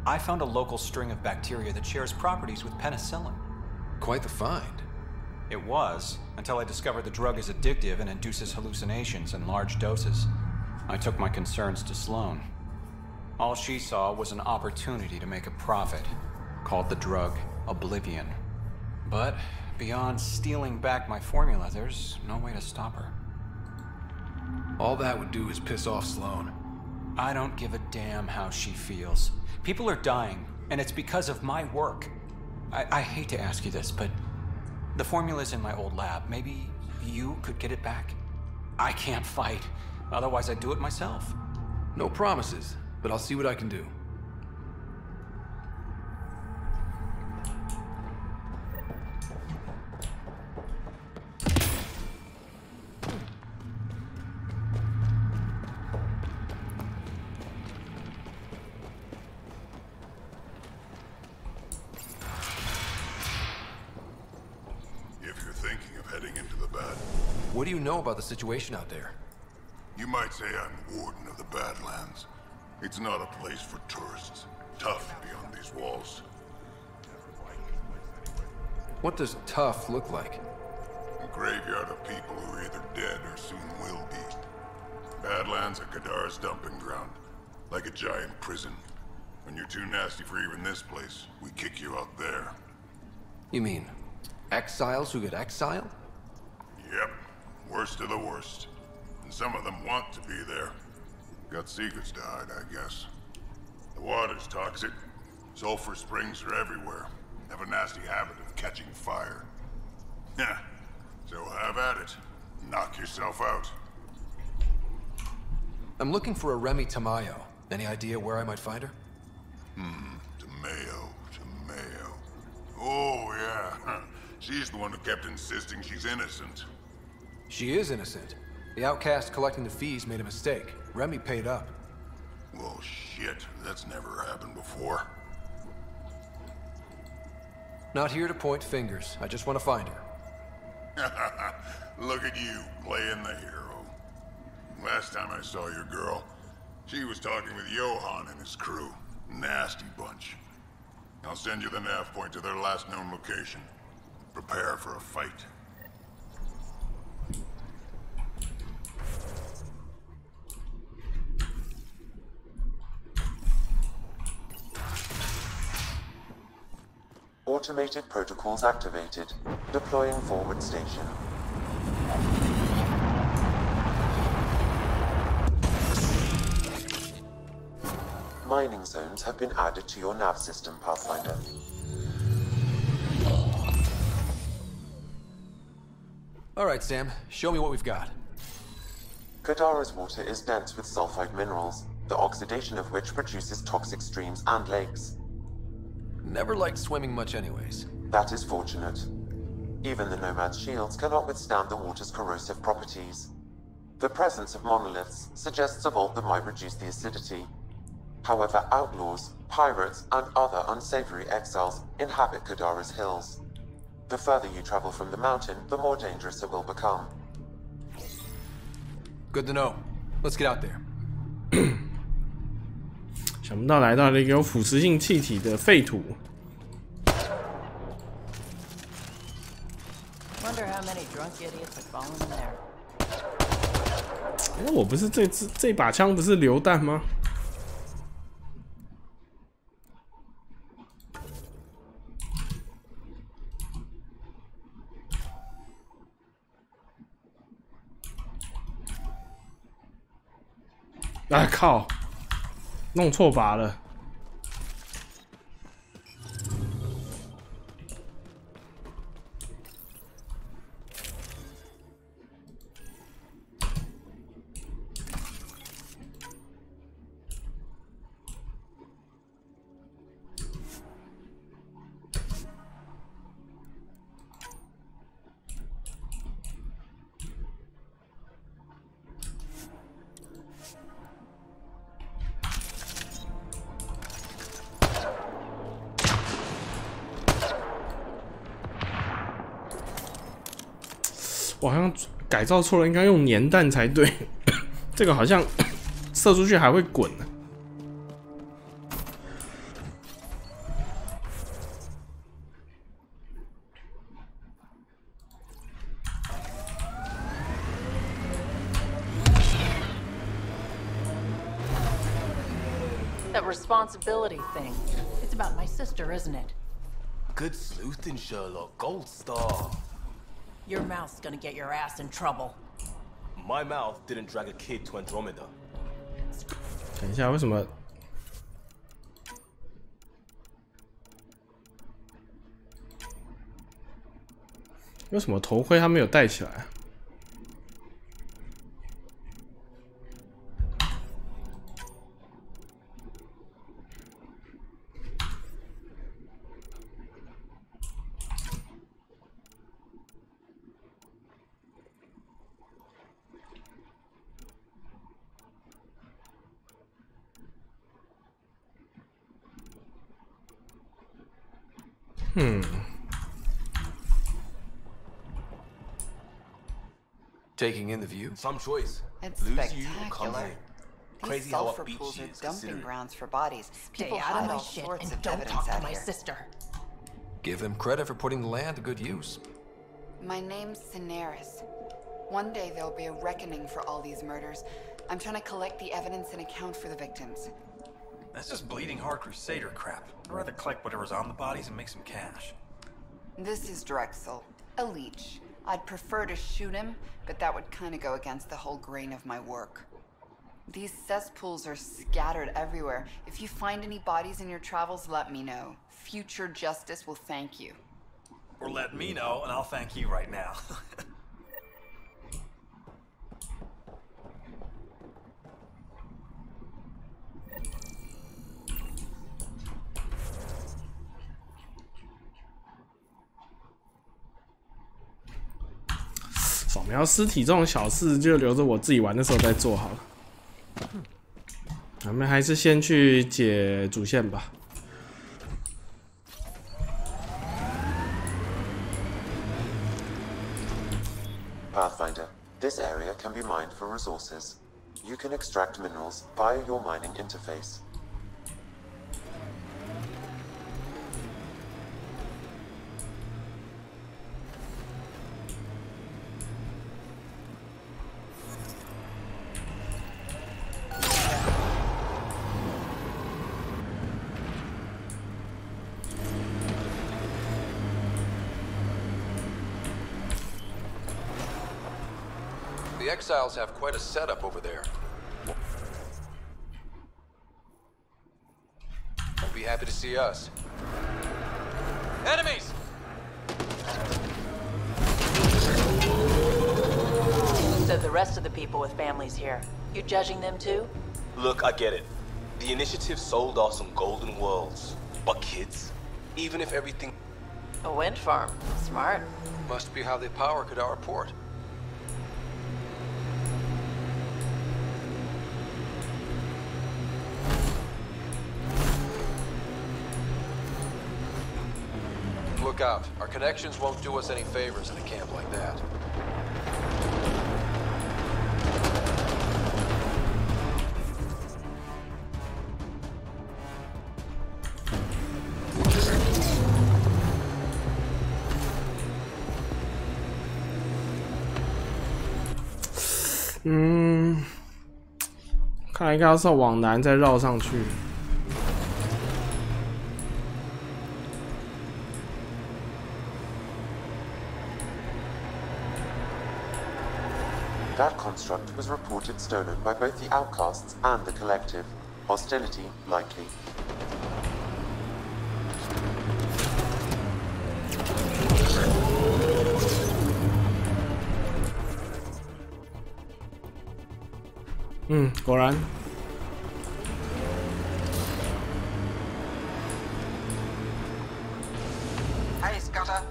I found a local string of bacteria that shares properties with penicillin. Quite the find. It was, until I discovered the drug is addictive and induces hallucinations in large doses. I took my concerns to Sloan. All she saw was an opportunity to make a profit, called the drug Oblivion. But beyond stealing back my formula, there's no way to stop her. All that would do is piss off Sloan. I don't give a damn how she feels. People are dying, and it's because of my work. I hate to ask you this, but the formula's in my old lab. Maybe you could get it back? I can't fight. Otherwise, I'd do it myself. No promises, but I'll see what I can do. What do you know about the situation out there? You might say I'm warden of the Badlands. It's not a place for tourists. Tough beyond these walls. What does tough look like? A graveyard of people who are either dead or soon will be. Badlands are Kadara's dumping ground. Like a giant prison. When you're too nasty for even this place, we kick you out there. You mean exiles who get exiled? Yep. Worst of the worst. And some of them want to be there. Got secrets to hide, I guess. The water's toxic. Sulfur springs are everywhere. Have a nasty habit of catching fire. Yeah. So have at it. Knock yourself out. I'm looking for a Remy Tamayo. Any idea where I might find her? Tamayo. Oh, yeah. She's the one who kept insisting she's innocent. She is innocent. The outcast collecting the fees made a mistake. Remy paid up. Well, shit. That's never happened before. Not here to point fingers. I just want to find her. Look at you, playing the hero. Last time I saw your girl, she was talking with Johan and his crew. Nasty bunch. I'll send you the nav point to their last known location. Prepare for a fight. Automated protocols activated. Deploying forward station. Mining zones have been added to your nav system, Pathfinder. All right, Sam. Show me what we've got. Kadara's water is dense with sulfide minerals, the oxidation of which produces toxic streams and lakes. Never liked swimming much anyways. That is fortunate. Even the Nomad's shields cannot withstand the water's corrosive properties. The presence of monoliths suggests a vault that might reduce the acidity. However, outlaws, pirates, and other unsavory exiles inhabit Kadara's hills. The further you travel from the mountain, the more dangerous it will become. Good to know. Let's get out there. 想不到来到了一个有腐蚀性气体的废土。Wonder how many drunk idiots have fallen in there. 哎，我不是这把枪不是榴弹吗？啊靠！弄错把了。我好像改造错了，应该用粘弹才对。这个好像射出去还会滚呢。That responsibility thing. It's about my sister, isn't it? Good sleuthing, Sherlock. Gold star. Your mouth's gonna get your ass in trouble. My mouth didn't drag a kid to Andromeda. 等一下，为什么？为什么头盔他没有戴起来？Taking in the view? Some choice. It's Lose spectacular. you or come home. These Crazy how sulfur upbeat pools she are is, dumping considering. grounds for bodies. People Stay out hide of my all shit sorts and of don't evidence talk to out my here. sister. Give them credit for putting the land to good use. My name's Cineris. One day there'll be a reckoning for all these murders. I'm trying to collect the evidence and account for the victims. That's just bleeding heart crusader crap. I'd rather collect whatever's on the bodies and make some cash. This is Drexel, a leech. I'd prefer to shoot him, but that would kind of go against the whole grain of my work. These cesspools are scattered everywhere. If you find any bodies in your travels, let me know. Future justice will thank you. Or let me know, and I'll thank you right now. 扫描尸体这种小事就留着我自己玩的时候再做好了。咱们还是先去解主线吧。 Pathfinder, this area can be mined for resources. You can extract minerals via your mining interface. The exiles have quite a setup over there. Won't be happy to see us. Enemies! So the rest of the people with families here, you judging them too? Look, I get it. The initiative sold us some golden worlds. But kids, even if everything... A wind farm. Smart. Must be how they power Kadara Port. Look out. Our connections won't do us any favors in a camp like that.嗯，看来应该要是往南再绕上去。 That construct was reported stolen by both the outcasts and the collective. Hostility likely. Hmm, 果然。Hey, Scudder.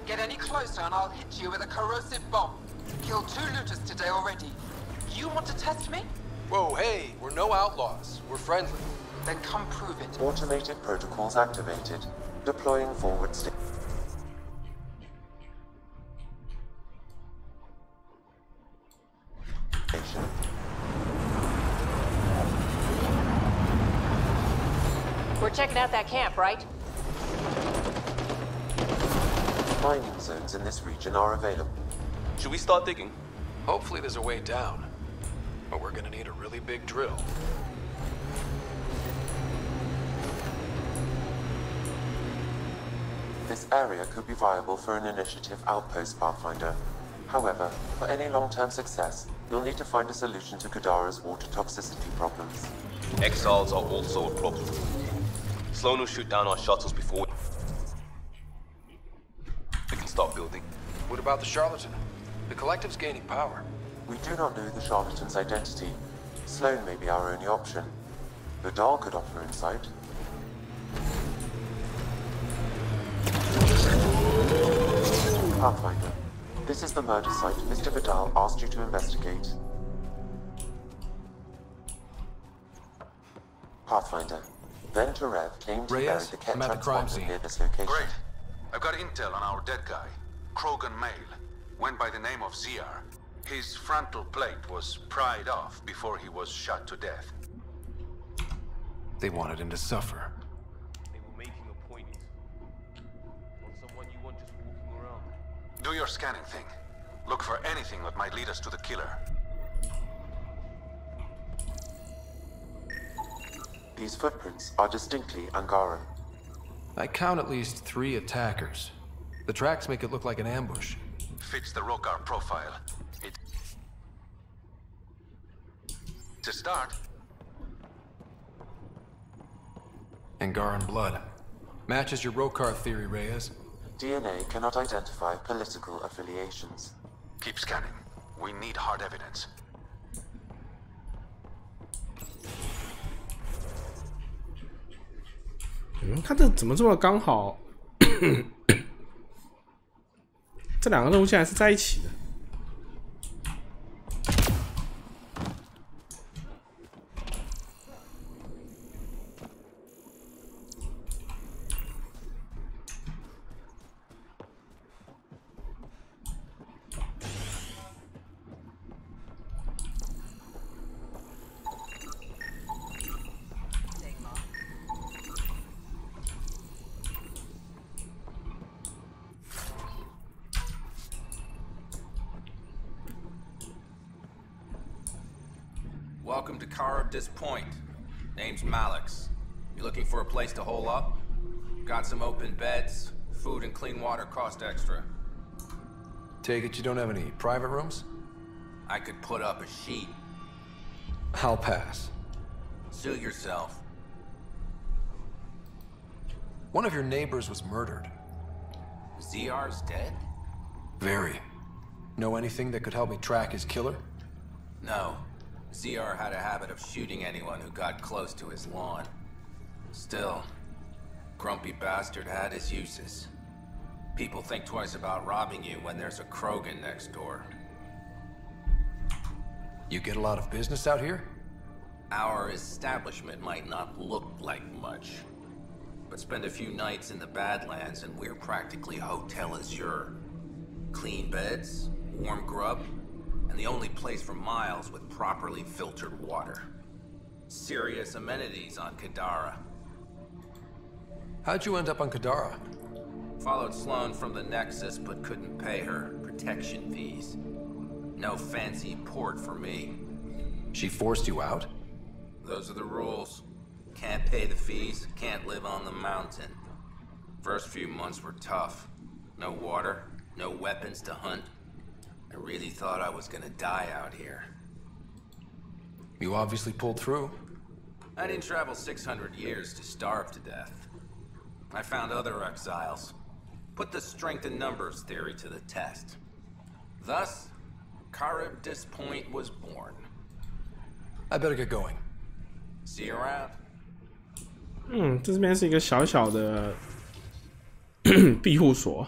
Get any closer and I'll hit you with a corrosive bomb. Killed 2 looters today already. You want to test me? Whoa, hey, we're no outlaws. We're friendly. Then come prove it. Automated protocols activated. Deploying forward state. We're checking out that camp, right? Mining zones in this region are available. Should we start digging? Hopefully there's a way down. But we're gonna need a really big drill. This area could be viable for an initiative outpost, Pathfinder. However, for any long-term success, you'll need to find a solution to Kadara's water toxicity problems. Exiles are also a problem. Sloan will shoot down our shuttles before we can start building. What about the charlatan? The collective's gaining power. We do not know the charlatan's identity. Sloan may be our only option. The doll could offer insight. Pathfinder, this is the murder site Mr. Vidal asked you to investigate. Pathfinder, Ben Terev claimed he buried the Ket transponder near this location. Great. I've got intel on our dead guy, Krogan Male. Went by the name of ZR. His frontal plate was pried off before he was shot to death. They wanted him to suffer. They were making a point on someone you want just walking around. Do your scanning thing. Look for anything that might lead us to the killer. These footprints are distinctly Angaran. I count at least 3 attackers. The tracks make it look like an ambush. Fits the Rokar profile. To start. Angaran blood. Matches your Rokar theory, Reyes. DNA cannot identify political affiliations. Keep scanning. We need hard evidence.看这怎么这么刚好？这2个任务现在是在一起的。Welcome to Caribdis Point. Name's Malix. You looking for a place to hole up? Got some open beds. Food and clean water cost extra. Take it you don't have any private rooms? I could put up a sheet. I'll pass. Suit yourself. One of your neighbors was murdered. ZR's dead? Very. Know anything that could help me track his killer? No. ZR had a habit of shooting anyone who got close to his lawn. Still, grumpy bastard had his uses. People think twice about robbing you when there's a Krogan next door. You get a lot of business out here? Our establishment might not look like much, but spend a few nights in the Badlands and we're practically Hotel Azure. Clean beds, warm grub, and the only place for miles with properly filtered water. Serious amenities on Kadara. How'd you end up on Kadara? Followed Sloan from the Nexus, but couldn't pay her protection fees. No fancy port for me. She forced you out? Those are the rules. Can't pay the fees, can't live on the mountain. First few months were tough. No water, no weapons to hunt. I really thought I was gonna die out here. You obviously pulled through. I didn't travel 600 years to starve to death. I found other exiles. Put the strength in numbers theory to the test. Thus, Caribdis Point was born. I better get going. See you around. 这边是一个小小的庇护所。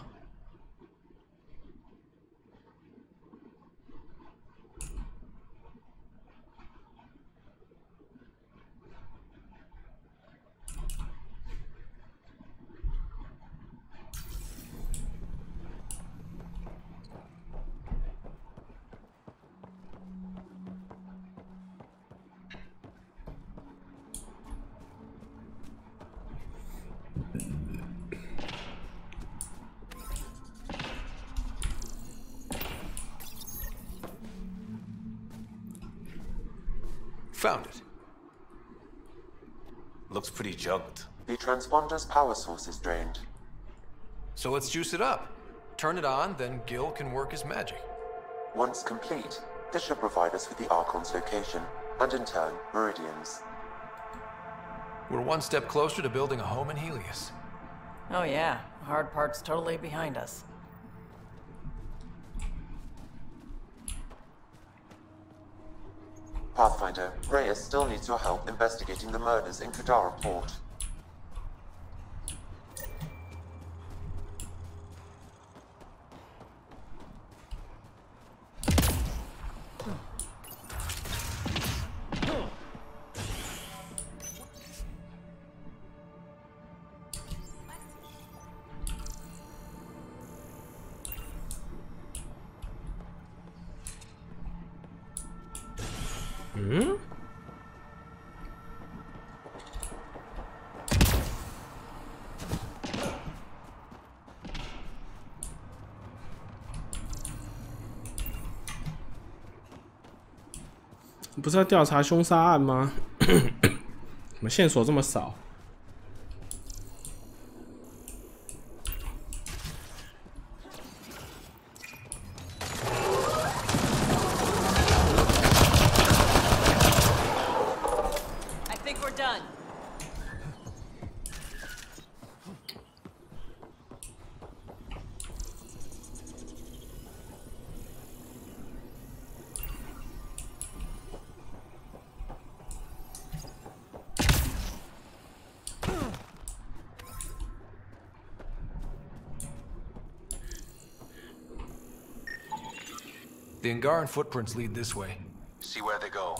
Found it. Looks pretty junked. The transponder's power source is drained. So let's juice it up. Turn it on, then Gil can work his magic. Once complete, this should provide us with the Archon's location, and in turn, Meridian's. We're one step closer to building a home in Helios. Oh yeah, the hard part's totally behind us. Pathfinder, Reyes still needs your help investigating the murders in Kadara Port.不是要调查凶杀案吗？怎么线索这么少？ The Angaran footprints lead this way. See where they go.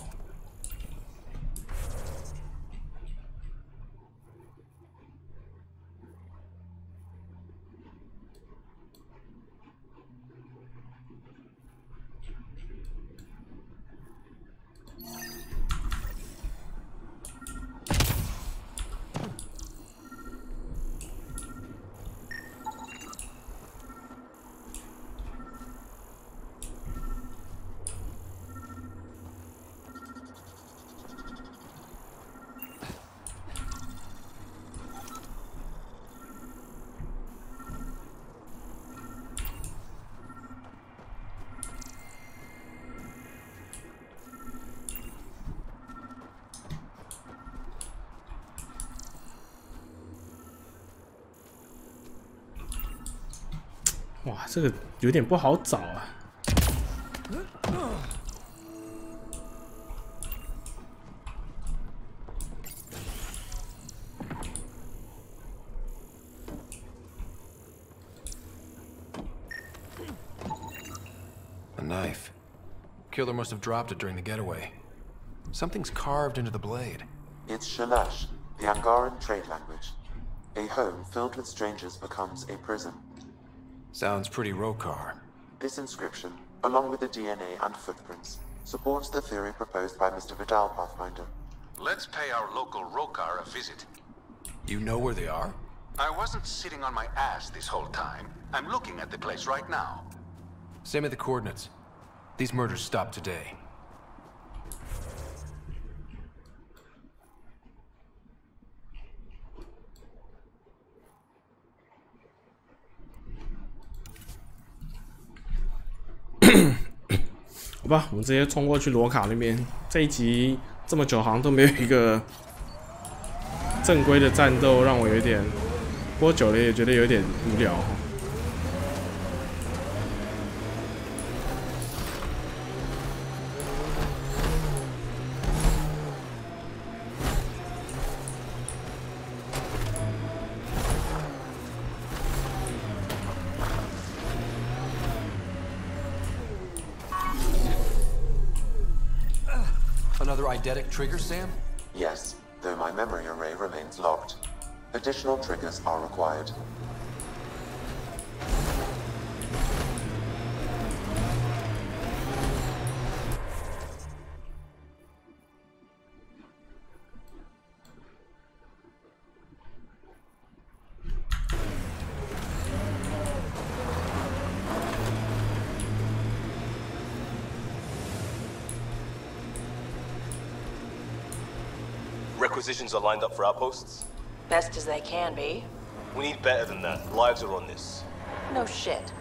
哇，这个有点不好找啊。A knife. Killer must have dropped it during the getaway. Something's carved into the blade. It's Shalash, the Angaran trade language. A home filled with strangers becomes a prison. Sounds pretty Rokar. This inscription, along with the DNA and footprints, supports the theory proposed by Mr. Vidal, Pathfinder. Let's pay our local Rokar a visit. You know where they are? I wasn't sitting on my ass this whole time. I'm looking at the place right now. Send me the coordinates. These murders stopped today.好吧，我们直接冲过去罗卡那边。这一集这么久，好像都没有一个正规的战斗，让我有点播久了也觉得有点无聊。Another eidetic trigger, Sam? Yes, though my memory array remains locked. Additional triggers are required. Requisitions are lined up for outposts? Best as they can be. We need better than that. Lives are on this. No shit.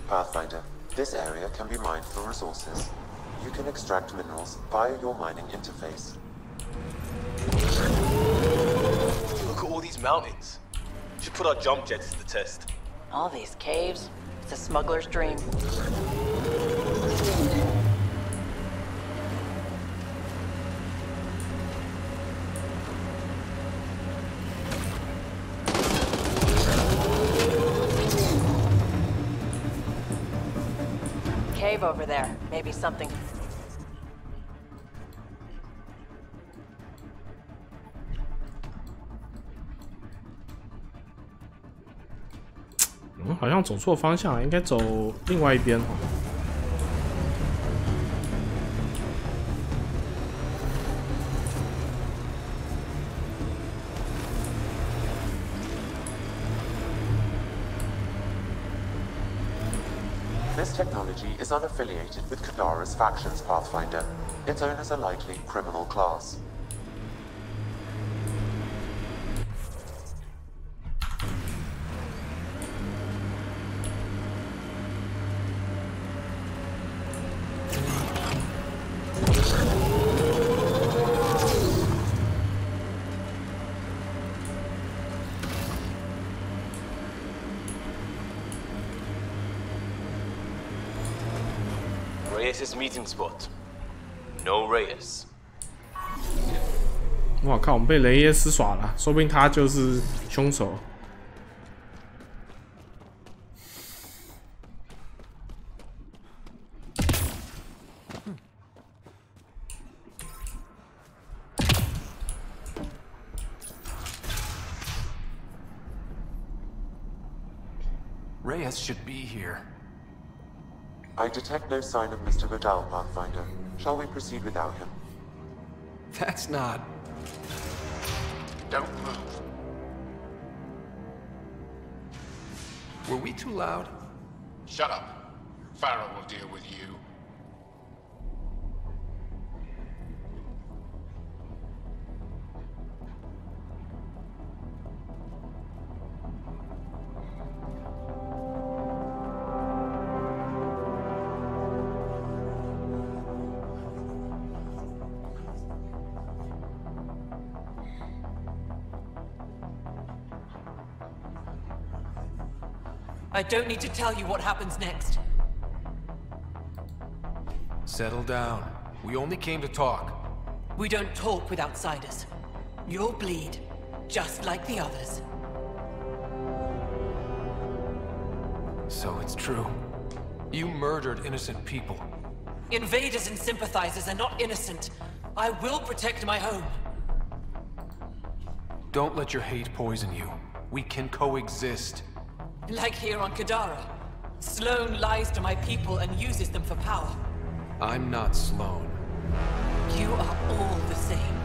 Pathfinder, this area can be mined for resources. You can extract minerals via your mining interface. Look at all these mountains. Should put our jump jets to the test. All these caves. It's a smuggler's dream. Cave over there. Maybe something. 好像走错方向了，应该走另外一边。This technology is unaffiliated with Kadara's factions, Pathfinder. Its owners are likely criminal class. Reyes' meeting spot. No Reyes. 我靠，我们被雷耶斯耍了，说不定他就是凶手。Reyes should be here. I detect no sign of Mr. Vidal, Pathfinder. Shall we proceed without him? That's not... Don't move. Were we too loud? Shut up. Farrell will deal with you. I don't need to tell you what happens next. Settle down. We only came to talk. We don't talk with outsiders. You'll bleed, just like the others. So it's true. You murdered innocent people. Invaders and sympathizers are not innocent. I will protect my home. Don't let your hate poison you. We can coexist. Like here on Kadara. Sloane lies to my people and uses them for power. I'm not Sloane. You are all the same.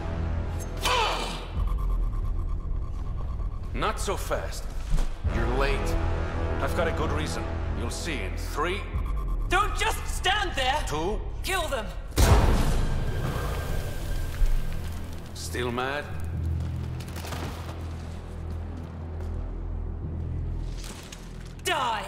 Not so fast. You're late. I've got a good reason. You'll see in 3... Don't just stand there! 2... Kill them! Still mad? Die!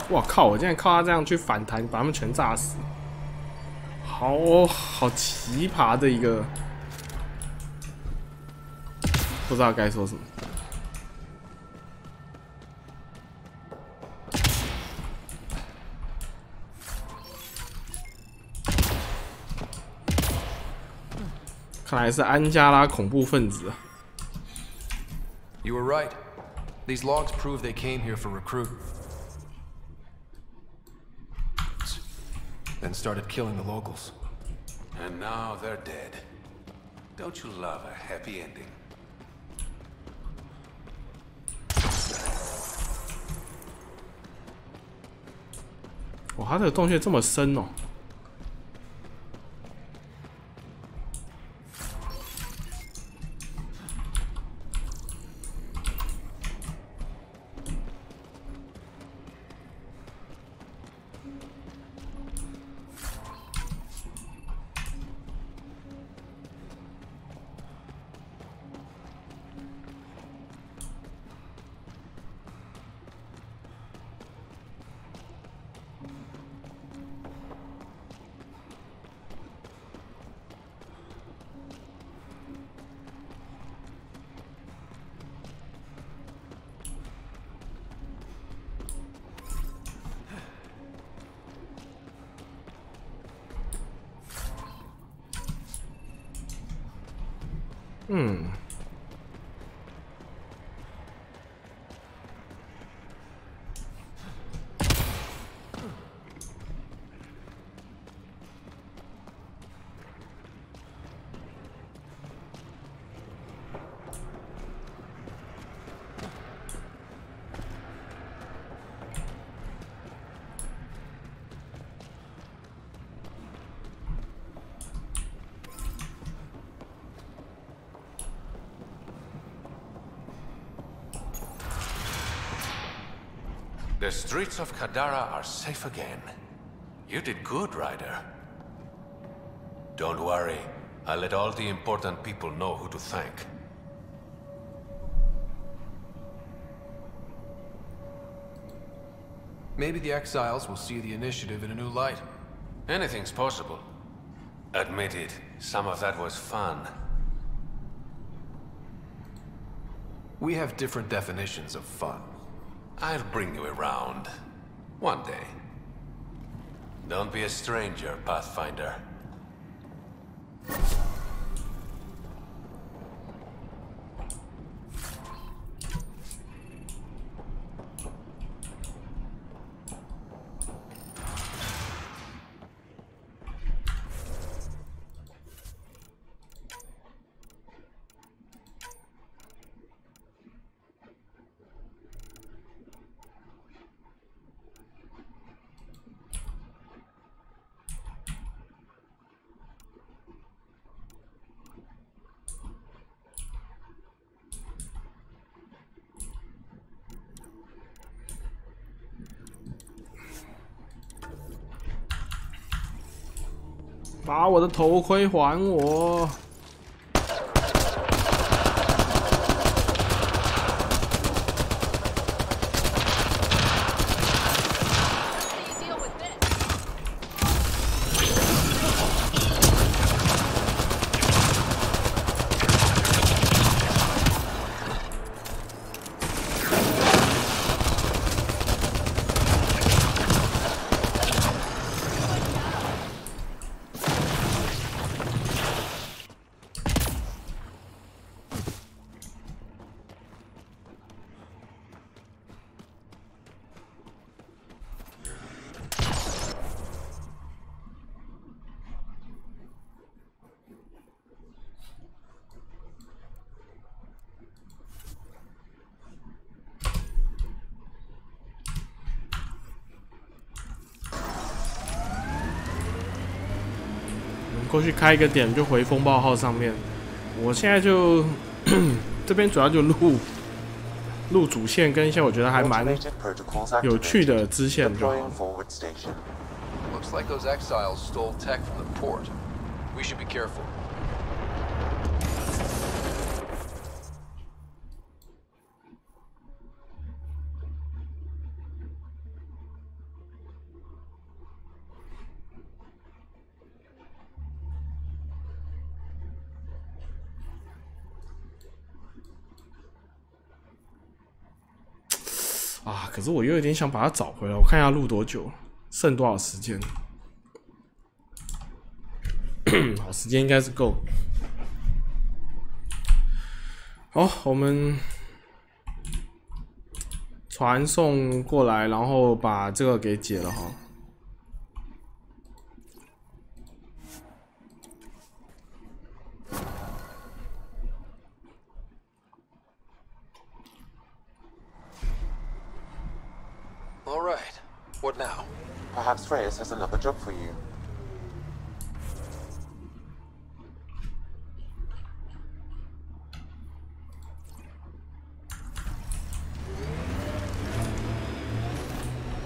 我靠！我竟然靠他这样去反弹，把他们全炸死，好奇葩的一个，不知道该说什么。看来是安加拉恐怖分子啊。You were right. These logs prove they came here for recruit. Then started killing the locals. And now they're dead. Don't you love a happy ending? 哇，他的洞穴这么深哦！The streets of Kadara are safe again. You did good, Ryder. Don't worry. I'll let all the important people know who to thank. Maybe the exiles will see the initiative in a new light. Anything's possible. Admit it, some of that was fun. We have different definitions of fun. I'll bring you around. One day. Don't be a stranger, Pathfinder.把我的头盔还我！过去开一个点就回风暴号上面。我现在就这边主要就录主线跟一些我觉得还蛮有趣的支线就好。Looks like those exiles stole tech from the port. We should be careful.啊！可是我又有点想把它找回来，我看一下录多久，剩多少时间？好，时间应该是够。好，我们传送过来，然后把这个给解了哈。All right. What now? Perhaps Reyes has another job for you.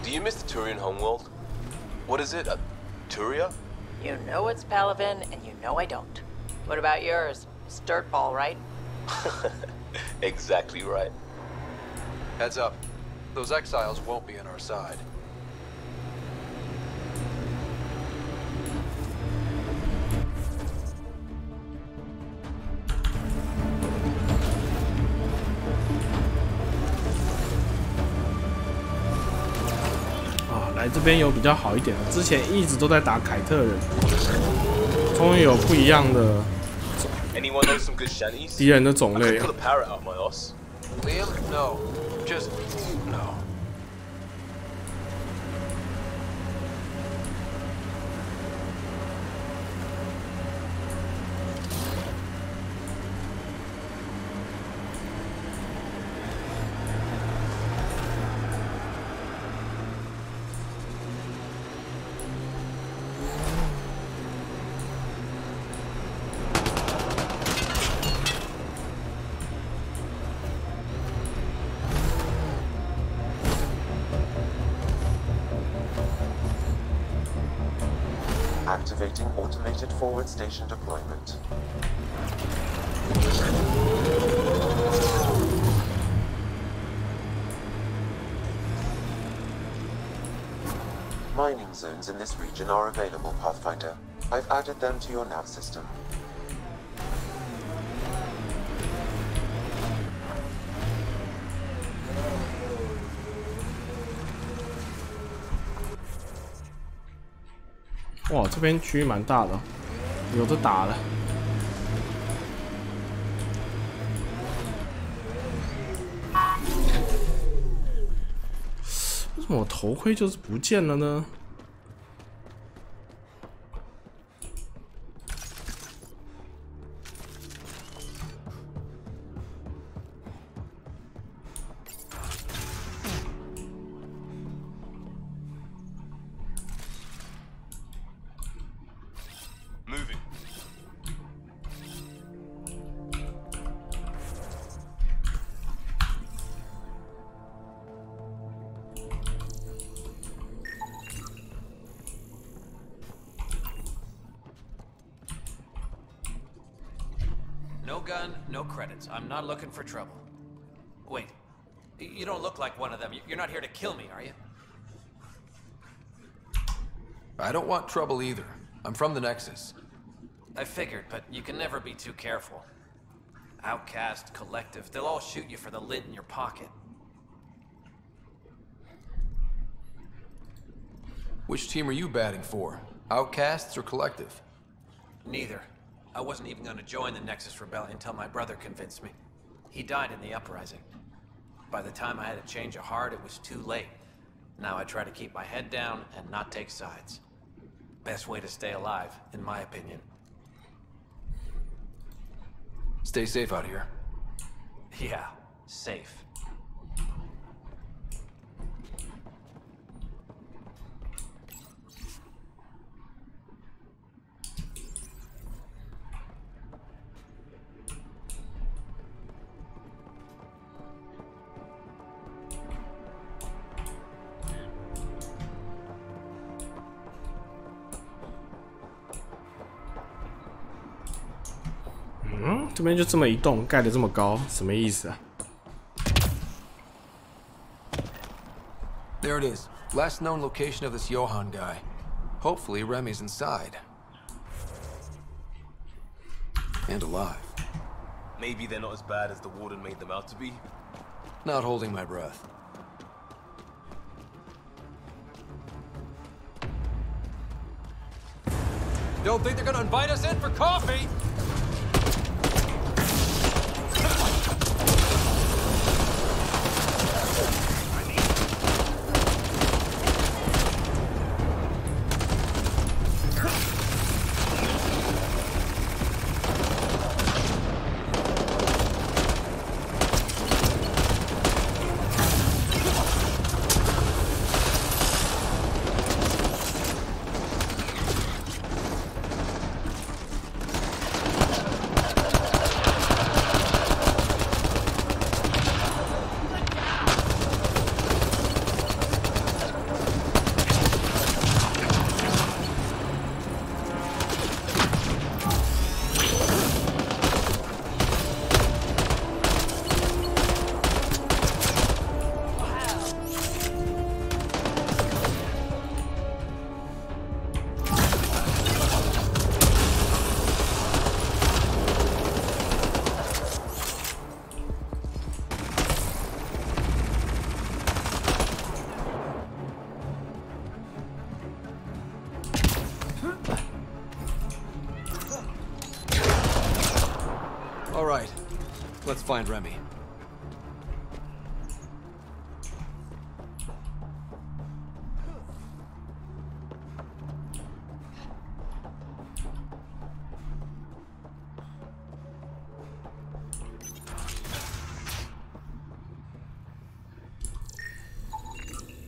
Do you miss the Turian homeworld? What is it? Turia? You know it's Palavin, and you know I don't. What about yours? It's dirtball, right? Exactly right. Heads up. Those exiles won't be on our side. Ah, 来这边有比较好一点的，之前一直都在打凯特人，终于有不一样的敌人的种类。Liam, no. Just no. Activating automated forward station deployment. Mining zones in this region are available, Pathfinder. I've added them to your nav system. Wow, 这边区域蛮大的，有的打了。为什么我头盔就是不见了呢？ No gun, no credits. I'm not looking for trouble. Wait, you don't look like one of them. You're not here to kill me, are you? I don't want trouble either. I'm from the Nexus. I figured, but you can never be too careful. Outcast, Collective, they'll all shoot you for the lint in your pocket. Which team are you batting for? Outcasts or Collective? Neither. I wasn't even going to join the Nexus Rebellion until my brother convinced me. He died in the uprising. By the time I had a change of heart, it was too late. Now I try to keep my head down and not take sides. Best way to stay alive, in my opinion. Stay safe out here. Yeah, safe.嗯，这边就这么一栋，盖得这么高，什么意思啊 ？There it is. Last known location of this Johan guy. Hopefully Remy's inside. And alive. Maybe they're not as bad as the Warden made them out to be. Not holding my breath. Don't think they're gonna invite us in for coffee! All right, let's find Remy.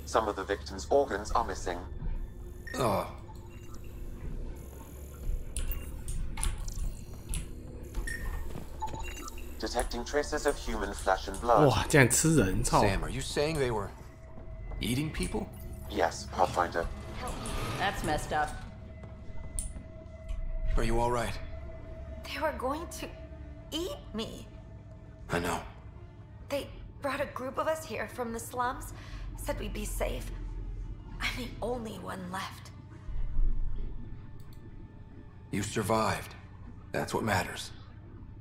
Some of the victim's organs are missing. Oh. Detecting traces of human flesh and blood. 哇，竟然吃人！操 Sam, are you saying they were eating people? Yes, Pathfinder. That's messed up. Are you all right? They were going to eat me. I know. They brought a group of us here from the slums, said we'd be safe. I'm the only one left. You survived. That's what matters.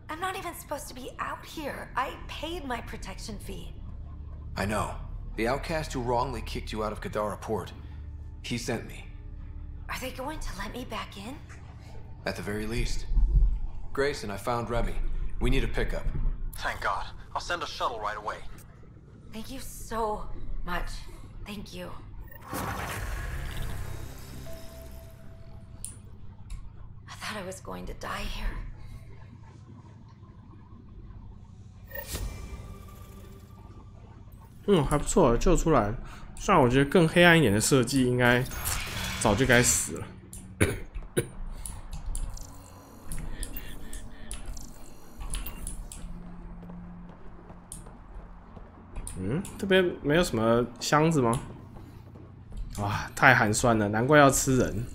I'm not even supposed to be out here. I paid my protection fee. I know. The outcast who wrongly kicked you out of Kadara Port. He sent me. Are they going to let me back in? At the very least. Grayson, I found Remy. We need a pickup. Thank God. I'll send a shuttle right away. Thank you so much. Thank you. I thought I was going to die here. 还不错，救出来。虽然我觉得更黑暗一点的设计，应该早就该死了。这边没有什么箱子吗？哇，太寒酸了，难怪要吃人。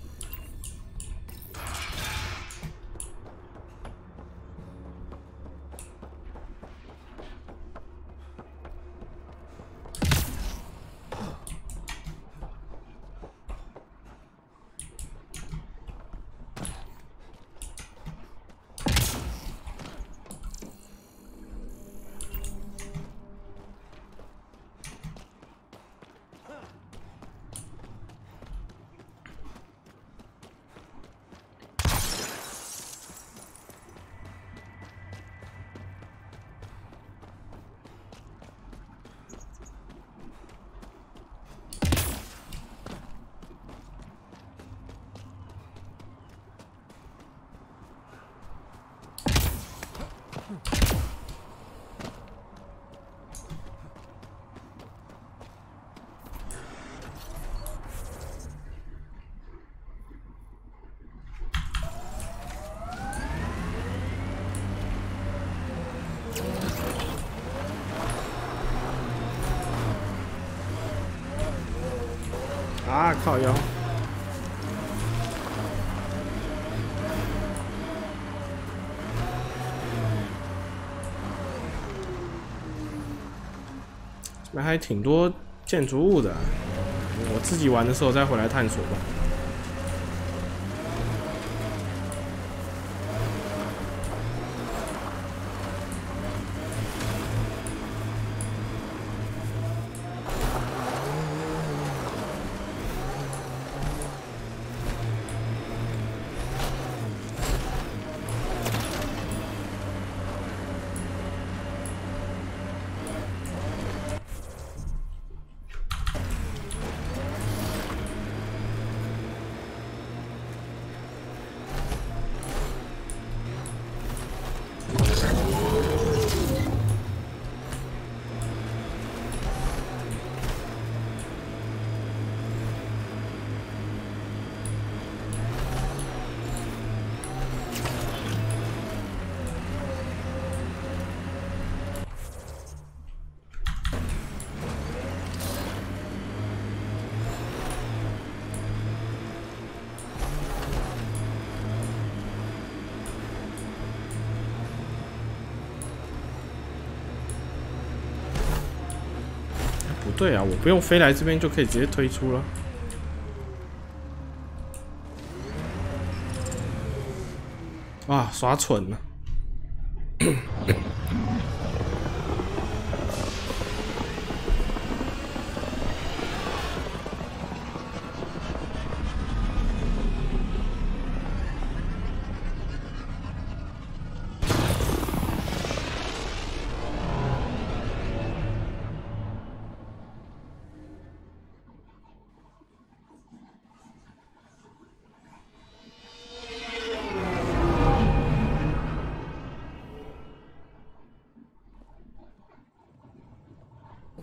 啊，靠腰！这边还挺多建筑物的，我自己玩的时候再回来探索吧。不对啊，我不用飞来这边就可以直接推出了。啊，耍蠢了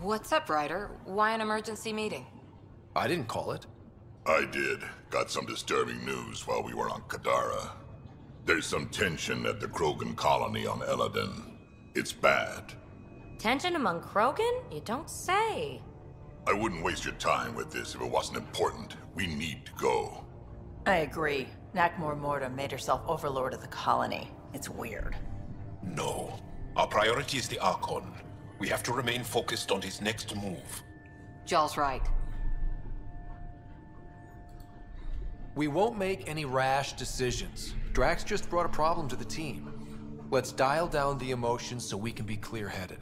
！What's up, Ryder? Why an emergency meeting? I didn't call it. I did. Got some disturbing news while we were on Kadara. There's some tension at the Krogan colony on Eladen. It's bad. Tension among Krogan? You don't say. I wouldn't waste your time with this if it wasn't important. We need to go. I agree. Nakmor Morta made herself overlord of the colony. It's weird. No. Our priority is the Archon. We have to remain focused on his next move. Jall's right. We won't make any rash decisions. Drax just brought a problem to the team. Let's dial down the emotions so we can be clear-headed.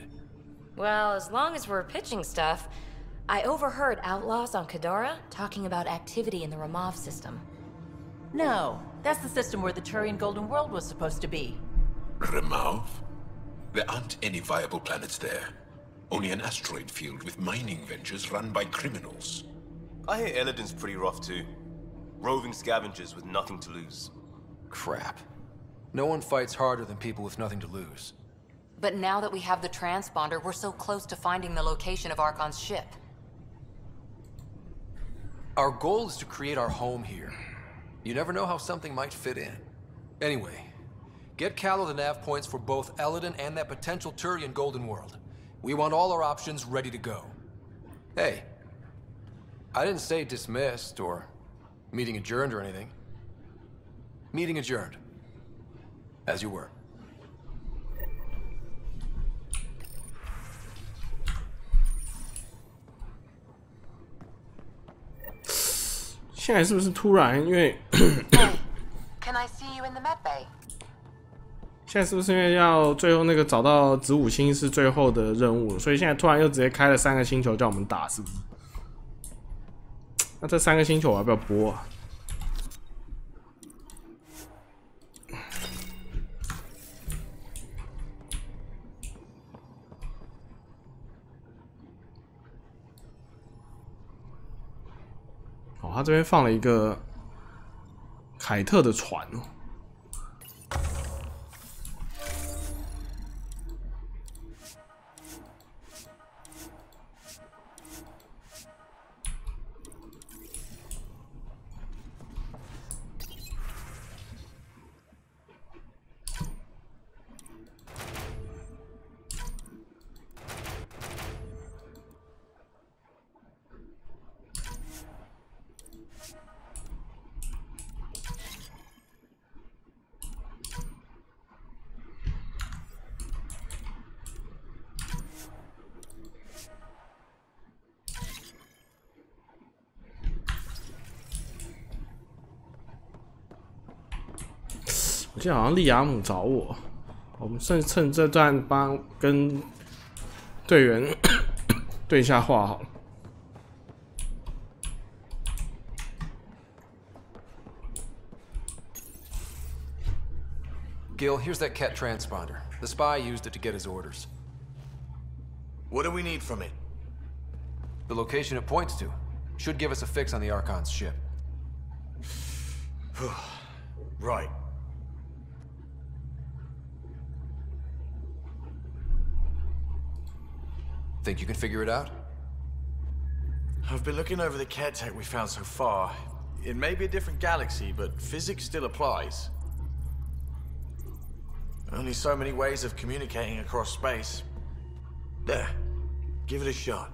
Well, as long as we're pitching stuff, I overheard outlaws on Kadara talking about activity in the Ramov system. No, that's the system where the Turian Golden World was supposed to be. Ramov? There aren't any viable planets there. Only an asteroid field with mining ventures run by criminals. I hear Elodin's pretty rough too. Roving scavengers with nothing to lose. Crap. No one fights harder than people with nothing to lose. But now that we have the transponder, we're so close to finding the location of Archon's ship. Our goal is to create our home here. You never know how something might fit in. Anyway, get Callow the nav points for both Elodin and that potential Turian Golden World. We want all our options ready to go. Hey, I didn't say dismissed or meeting adjourned or anything. Meeting adjourned. As you were. 现在是不是突然因为 Can I see you in the med bay? 现在是不是因为要最后那个找到子午星是最后的任务，所以现在突然又直接开了3个星球叫我们打，是不是？那这3个星球我要不要播啊？哦，他这边放了一个凯特的船哦。我记得好像利亚姆找我，我们趁这段跟队员对一下话好了。Gil, here's that Ket transponder. The spy used it to get his orders. What do we need from it? The location it points to. Should give us a fix on the Archon's ship. Right. Think you can figure it out? I've been looking over the Ket tech we found so far. It may be a different galaxy, but physics still applies. Only so many ways of communicating across space. There. Give it a shot.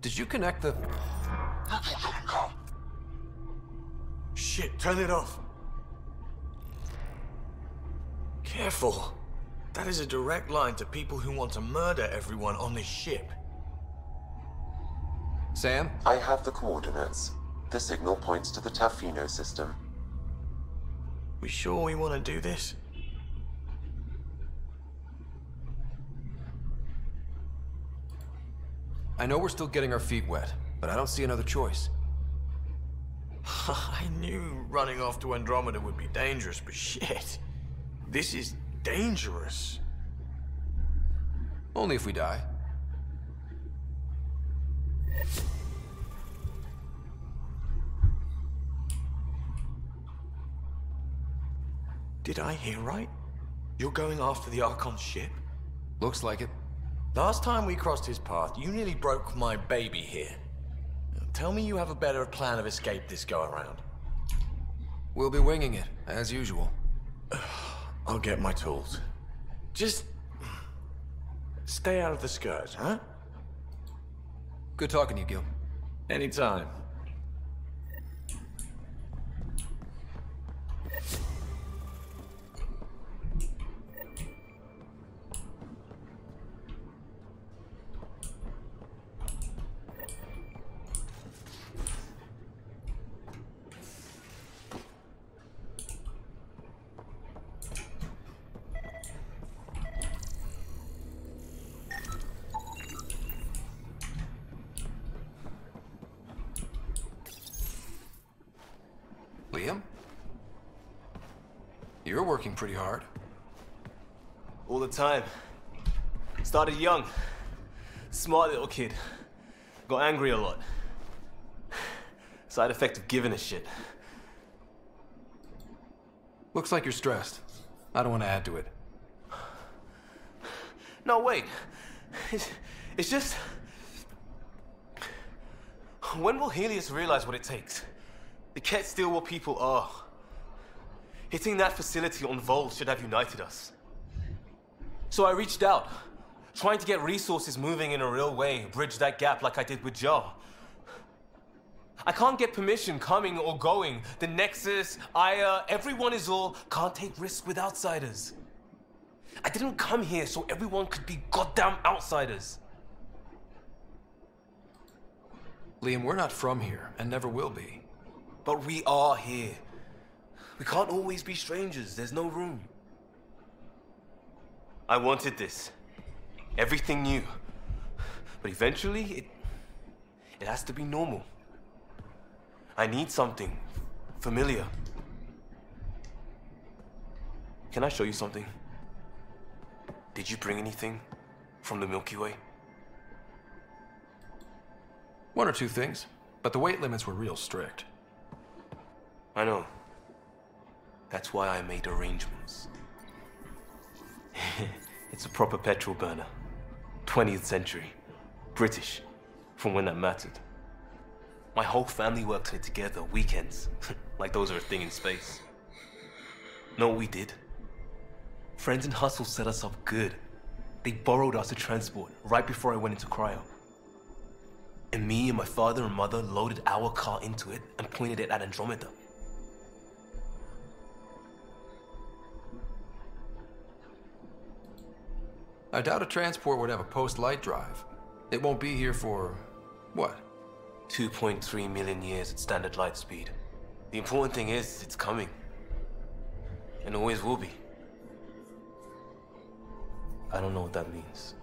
Did you connect the... Shit, turn it off. Careful. That is a direct line to people who want to murder everyone on this ship. Sam? I have the coordinates. The signal points to the Tafino system. We sure we want to do this? I know we're still getting our feet wet, but I don't see another choice. I knew running off to Andromeda would be dangerous, but shit. This is dangerous. Only if we die. Did I hear right? You're going after the Archon's ship? Looks like it. Last time we crossed his path, you nearly broke my baby here. Now, tell me you have a better plan of escape this go-around. We'll be winging it, as usual. I'll get my tools. Just... stay out of the skirts, huh? Good talking to you, Gil. Anytime. Liam? You're working pretty hard. All the time. Started young. Smart little kid. Got angry a lot. Side effect of giving a shit. Looks like you're stressed. I don't want to add to it. No, wait. It's just... When will Helios realize what it takes? The Ket still what people are. Hitting that facility on Vol should have united us. So I reached out, trying to get resources moving in a real way, bridge that gap like I did with Jar. I can't get permission coming or going. The Nexus, Aya, everyone is all can't take risks with outsiders. I didn't come here so everyone could be goddamn outsiders. Liam, we're not from here and never will be. But we are here. We can't always be strangers. There's no room. I wanted this. Everything new. But eventually, it has to be normal. I need something familiar. Can I show you something? Did you bring anything from the Milky Way? One or two things, but the weight limits were real strict. I know. That's why I made arrangements. It's a proper petrol burner. 20th century. British. From when that mattered. My whole family worked on it together, weekends. Like those are a thing in space. Know what we did? Friends in Hustle set us up good. They borrowed us to transport right before I went into cryo. And me and my father and mother loaded our car into it and pointed it at Andromeda. I doubt a transport would have a post-light drive. It won't be here for... what? 2.3 million years at standard light speed. The important thing is, it's coming. And always will be. I don't know what that means.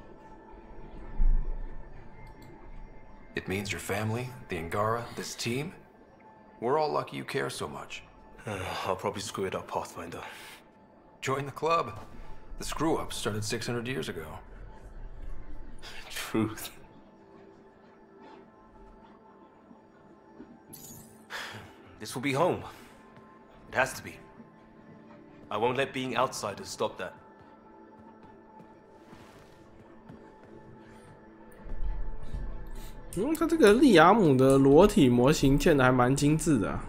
It means your family, the Angara, this team. We're all lucky you care so much. I'll probably screw it up, Pathfinder. Join the club. The screw-up started 600 years ago. Truth. This will be home. It has to be. I won't let being outsiders stop that. 它这个利亚姆的裸体模型建的还蛮精致的、啊，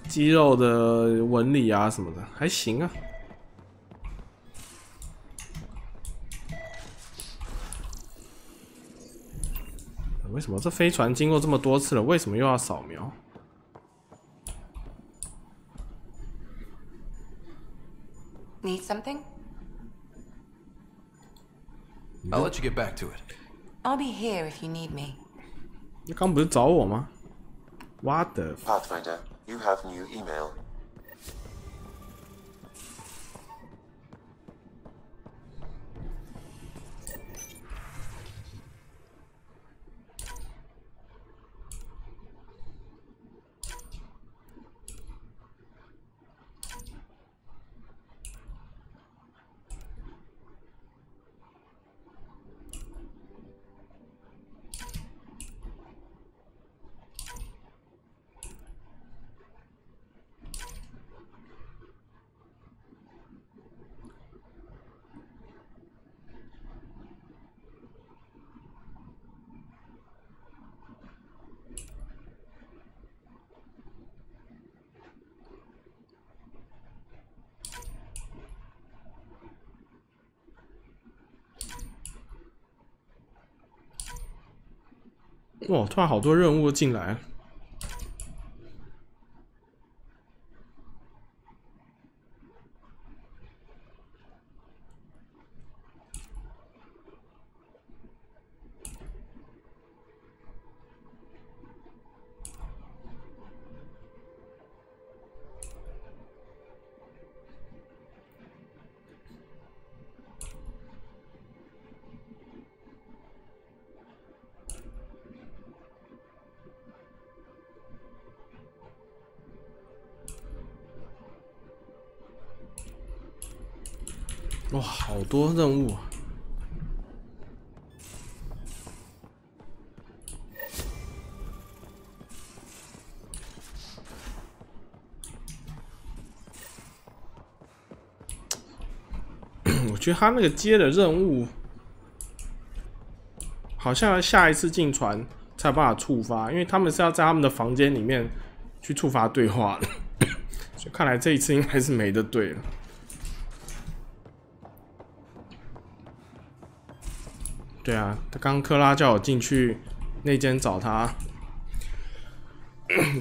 肌肉的纹理啊什么的，还行啊。为什么这飞船经过这么多次了，为什么又要扫描？ Need something? I'll let you get back to it. I'll be here if you need me. 你刚不是找我吗 ？What the? Pathfinder, you have new email.哇！突然好多任务进来。哇，好多任务啊！我觉得他那个接的任务，好像要下一次进船才有办法触发，因为他们是要在他们的房间里面去触发对话的，所以看来这一次应该是没得对了。对啊，他刚刚克拉叫我进去那间找他，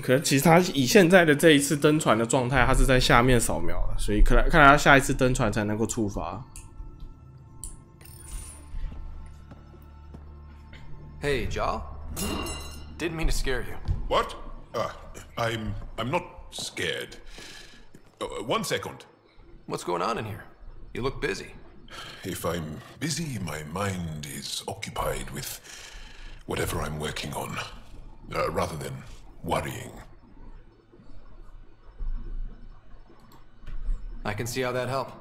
可是其实他以现在的这一次登船的状态，他是在下面扫描的，所以看来他下一次登船才能够触发。Hey, Jaw. Didn't mean to scare you. What? I'm not scared. One second. What's going on in here? You look busy. If I'm busy, my mind is occupied with whatever I'm working on, rather than worrying. I can see how that helped.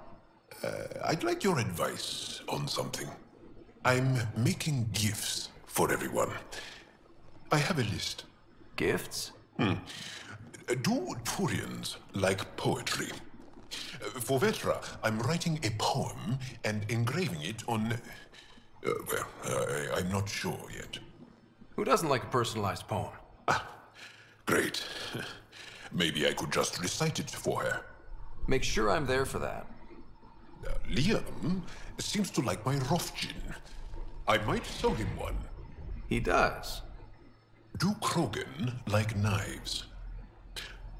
I'd like your advice on something. I'm making gifts for everyone. I have a list. Gifts? Do Turians like poetry? For Vetra, I'm writing a poem and engraving it on... I'm not sure yet. Who doesn't like a personalized poem? Great. Maybe I could just recite it for her. Make sure I'm there for that. Liam seems to like my Rofgin. I might sew him one. He does. Do Krogan like knives?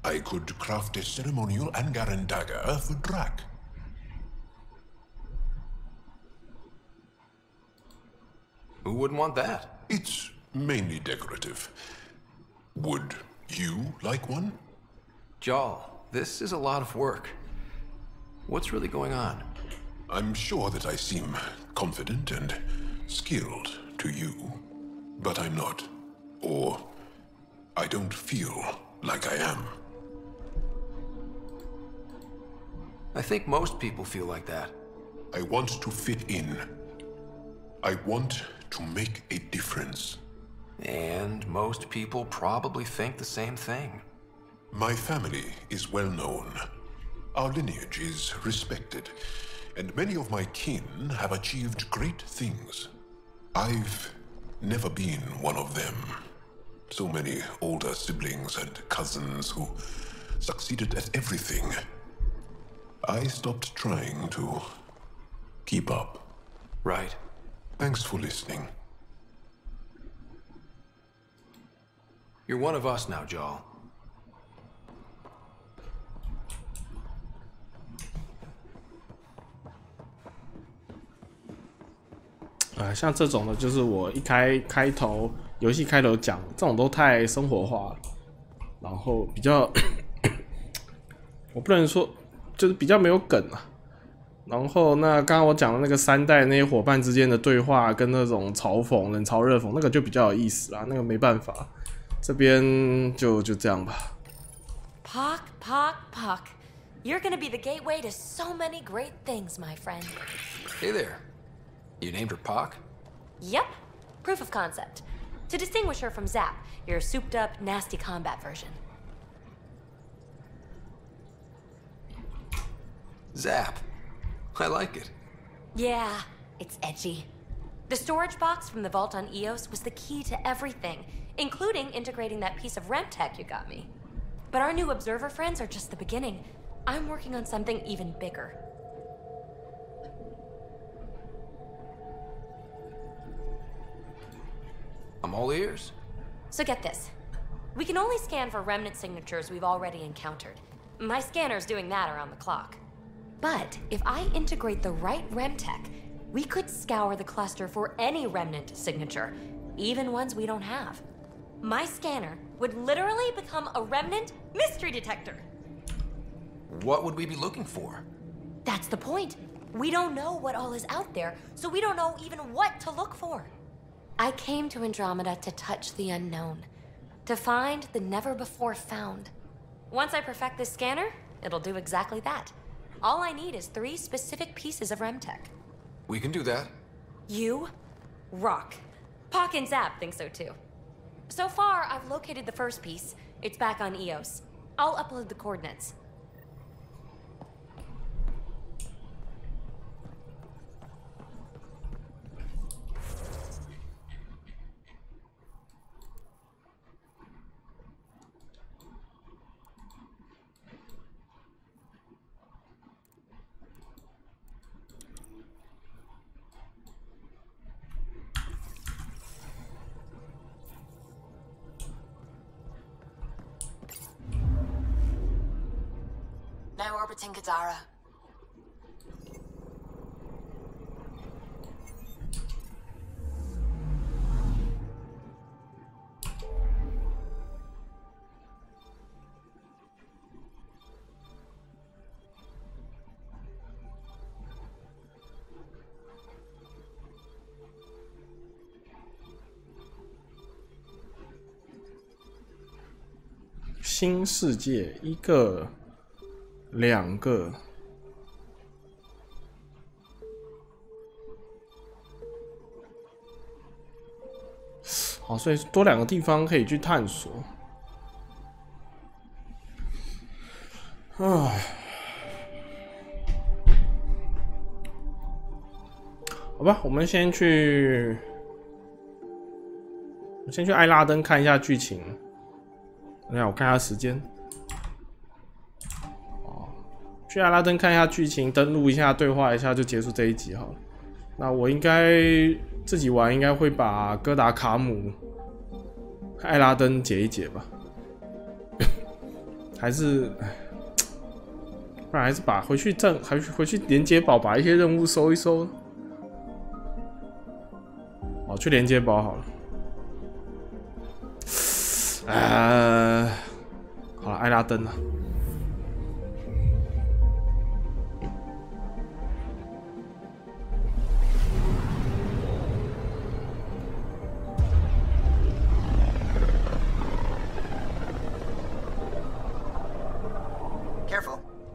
I could craft a ceremonial Angaran dagger for Drak. Who wouldn't want that? It's mainly decorative. Would you like one? Jaw, this is a lot of work. What's really going on? I'm sure that I seem confident and skilled to you, but I'm not. Or I don't feel like I am. I think most people feel like that. I want to fit in. I want to make a difference. And most people probably think the same thing. My family is well known. Our lineage is respected, and many of my kin have achieved great things. I've never been one of them. So many older siblings and cousins who succeeded at everything. I stopped trying to keep up. Right. Thanks for listening. You're one of us now, Jaw. 像这种的，就是我一开头游戏开头讲，这种都太生活化了，然后比较，我不能说，就是比较没有梗啊。然后那刚刚我讲的那个3代那些伙伴之间的对话，跟那种嘲讽、冷嘲热讽，那个就比较有意思啦，那个没办法。这边就这样吧。Pock, Pock, Pock. You're gonna be the gateway to so many great things, my friend. Hey there. You named her Pock? Yep. Proof of concept. To distinguish her from Zap, your souped-up, nasty combat version. Zap. I like it. Yeah, it's edgy. The storage box from the vault on Eos was the key to everything, including integrating that piece of REM tech you got me. But our new observer friends are just the beginning. I'm working on something even bigger. I'm all ears. So get this. We can only scan for remnant signatures we've already encountered. My scanner's doing that around the clock. But if I integrate the right REM tech, we could scour the cluster for any remnant signature, even ones we don't have. My scanner would literally become a remnant mystery detector. What would we be looking for? That's the point. We don't know what all is out there, so we don't know even what to look for. I came to Andromeda to touch the unknown, to find the never-before-found. Once I perfect this scanner, it'll do exactly that. All I need is 3 specific pieces of Remtech. We can do that. You rock. Pock and Zap think so too. So far, I've located the first piece. It's back on EOS. I'll upload the coordinates. Now orbiting Kadara.新世界1个。2个，好，所以多2个地方可以去探索。唉，好吧，我们先去艾拉登看一下剧情。等一下，我看一下时间。去阿拉登看一下剧情，登录一下，对话一下，就结束这一集好了。那我应该自己玩，应该会把哥达卡姆、艾拉登解一解吧。还是，不然还是把回去连接宝把一些任务收一收。哦，去连接宝好了。好了，艾拉登了。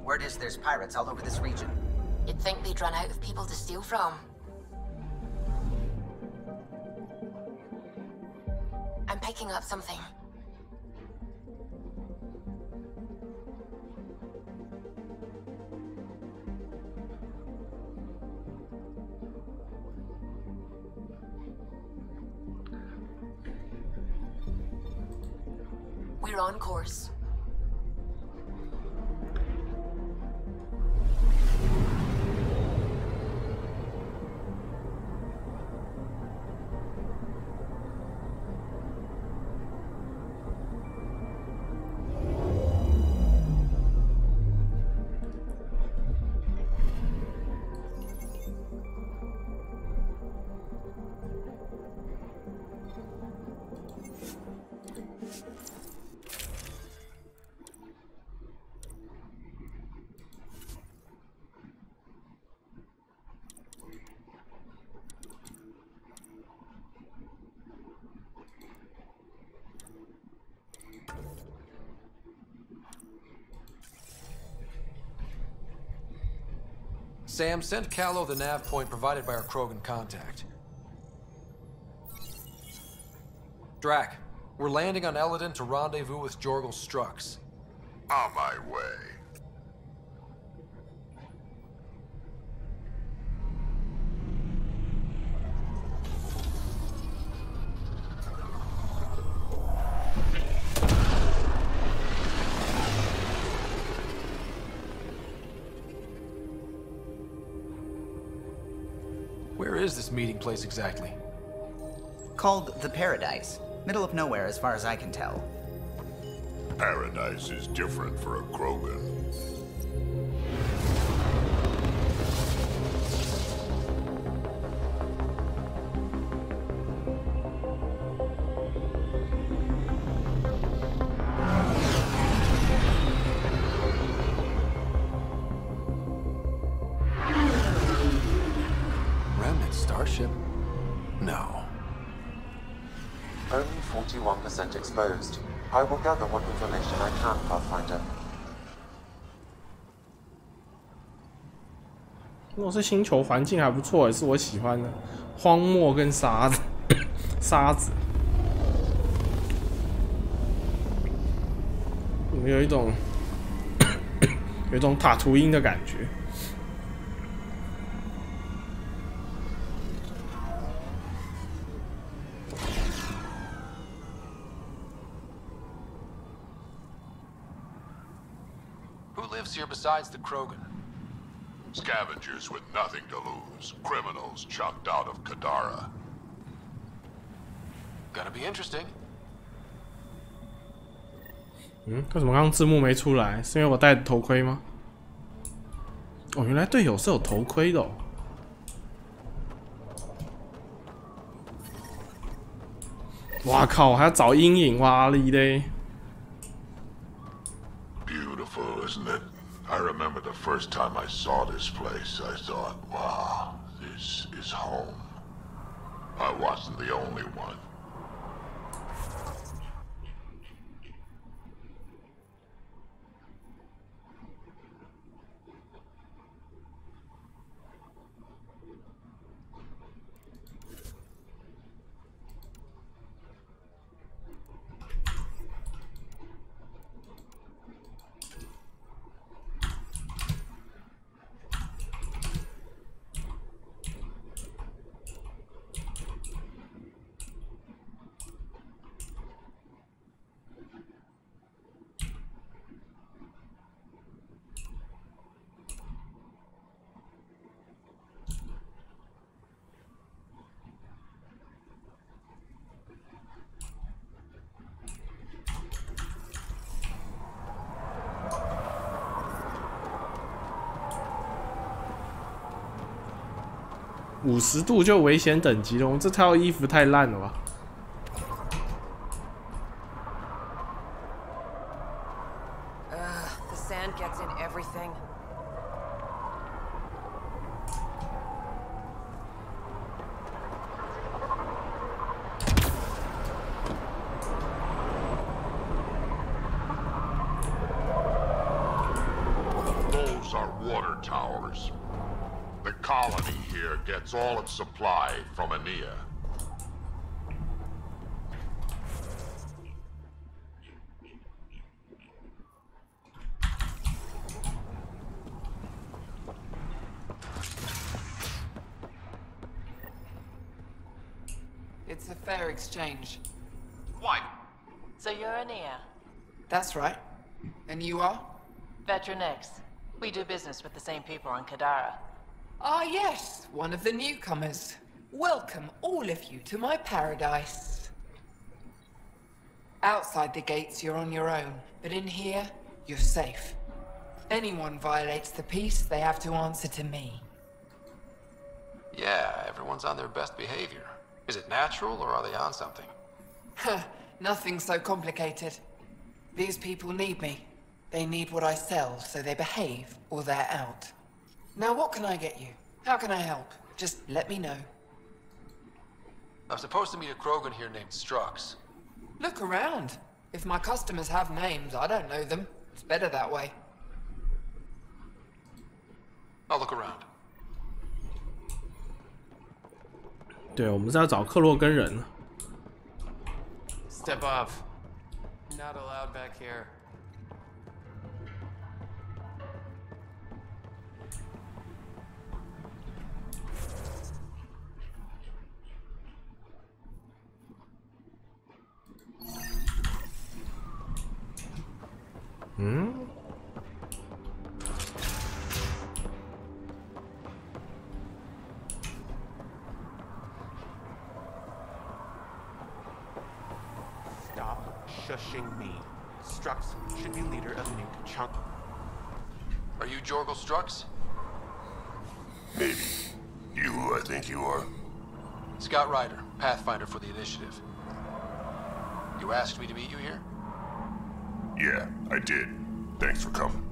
Word is there's pirates all over this region. You'd think they'd run out of people to steal from. I'm picking up something. We're on course. Sam, send Callow the nav point provided by our Krogan contact. Drac, we're landing on Eladon to rendezvous with Jorgal Strux. On my way. Where is this meeting place exactly? Called the Paradise. Middle of nowhere as far as I can tell. Paradise is different for a Krogan. Remnant starship? No. Only 41% exposed. I will gather what information I can, Pathfinder. 那种是星球环境还不错，也是我喜欢的，荒漠跟沙子，有一种塔图因的感觉。Here besides the Krogan? Scavengers with nothing to lose. Criminals chucked out of Kadara. Gonna be interesting. 为什么刚刚字幕没出来？是因为我戴头盔吗？哦，原来队友是有头盔的哦。哇靠！还要找阴影哇哩嘞。Beautiful, isn't it? I remember the first time I saw this place, I thought, wow, this is home. I wasn't the only one.50度就危险等级了，我们这套衣服太烂了吧？The sand gets in everything. Those are water towers. The colony here gets all its supply from Ania. It's a fair exchange. Why? So you're Ania? That's right. And you are? Veteran X. We do business with the same people on Kadara. Ah, yes, one of the newcomers. Welcome, all of you, to my paradise. Outside the gates, you're on your own, but in here, you're safe. Anyone violates the peace, they have to answer to me. Yeah, everyone's on their best behavior. Is it natural, or are they on something? Nothing so complicated. These people need me. They need what I sell, so they behave, or they're out. Now what can I get you? How can I help? Just let me know. I'm supposed to meet a Krogan here named Strux. Look around. If my customers have names, I don't know them. It's better that way. I'll look around. 对，我们是要找克洛根人。Step off. Not allowed back here. Stop shushing me. Strux should be leader of New Chunk. Are you Jorgel Strux? Maybe. You who I think you are? Scout Ryder, Pathfinder for the Initiative. You asked me to meet you here? Yeah, I did. Thanks for coming.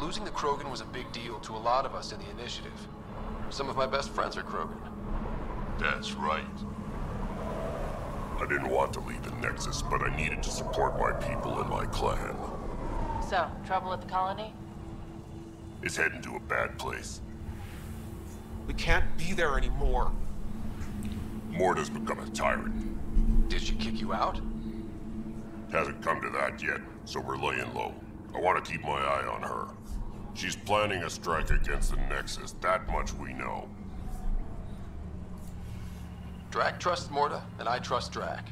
Losing the Krogan was a big deal to a lot of us in the Initiative. Some of my best friends are Krogan. That's right. I didn't want to leave the Nexus, but I needed to support my people and my clan. So, trouble at the colony? is heading to a bad place. We can't be there anymore. Morta's become a tyrant. Did she kick you out? Hasn't come to that yet, so we're laying low. I want to keep my eye on her. She's planning a strike against the Nexus, that much we know. Drac trusts Morta, and I trust Drac.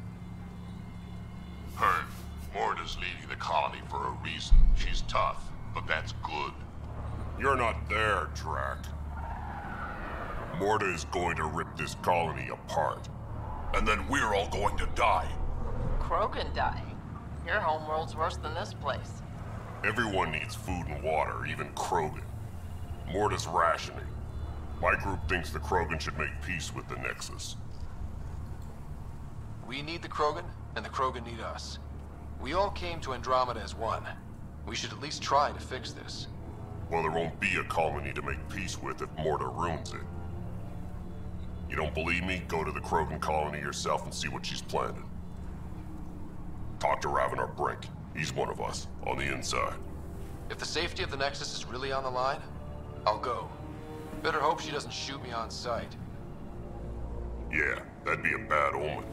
Heard. Morta's leading the colony for a reason. She's tough, but that's good. You're not there, Drac. Morta is going to rip this colony apart. And then we're all going to die. Krogan dying? Your homeworld's worse than this place. Everyone needs food and water, even Krogan. Morta's rationing. My group thinks the Krogan should make peace with the Nexus. We need the Krogan, and the Krogan need us. We all came to Andromeda as one. We should at least try to fix this. Well, there won't be a colony to make peace with if Morta ruins it. You don't believe me? Go to the Krogan colony yourself and see what she's planning. Talk to Ravenar Brink. He's one of us, on the inside. If the safety of the Nexus is really on the line, I'll go. Better hope she doesn't shoot me on sight. Yeah, that'd be a bad omen.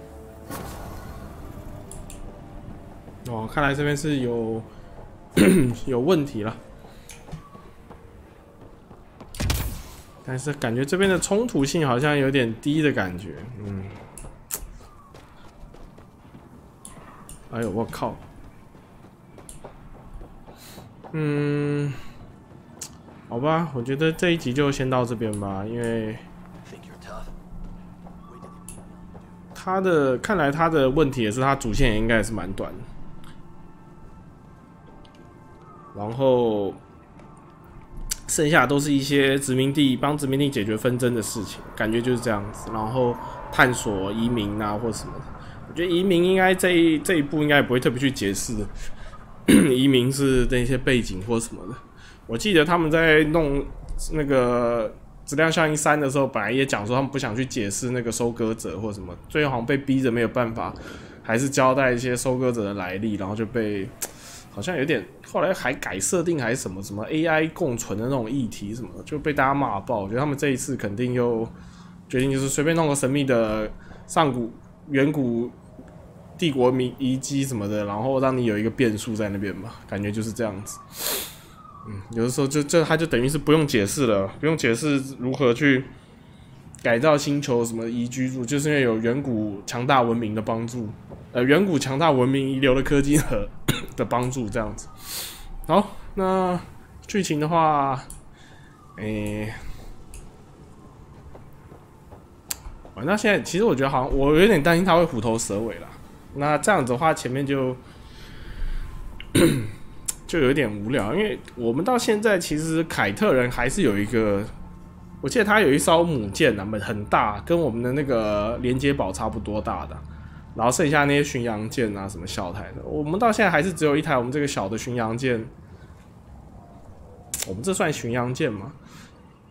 哦，看来这边是有有问题了。但是感觉这边的冲突性好像有点低的感觉，哎呦，我靠！好吧，我觉得这一集就先到这边吧，因为看来他的问题也是他主线也应该也是蛮短的，然后剩下都是一些帮殖民地解决纷争的事情，感觉就是这样子，然后探索移民啊或什么的。我觉得移民应该这一部应该也不会特别去解释移民是那些背景或什么的。我记得他们在弄那个质量效应3的时候，本来也讲说他们不想去解释那个收割者或什么，最后好像被逼着没有办法，还是交代一些收割者的来历，然后就被好像有点后来还改设定还是什么 AI 共存的那种议题什么的，就被大家骂爆。我觉得他们这一次肯定又决定就是随便弄个神秘的远古帝国遗迹什么的，然后让你有一个变数在那边吧，感觉就是这样子。有的时候它就等于是不用解释了，不用解释如何去改造星球什么宜居住，就是因为有远古强大文明的帮助，远古强大文明遗留的科技的帮助这样子。好，那剧情的话，那现在其实我觉得好像我有点担心他会虎头蛇尾啦。那这样子的话，前面就有点无聊，因为我们到现在其实凯特人还是有一个，我记得他有一艘母舰啊，很大，跟我们的那个连接堡差不多大的，然后剩下那些巡洋舰啊什么小台的，我们到现在还是只有一台我们这个小的巡洋舰。我们这算巡洋舰吗？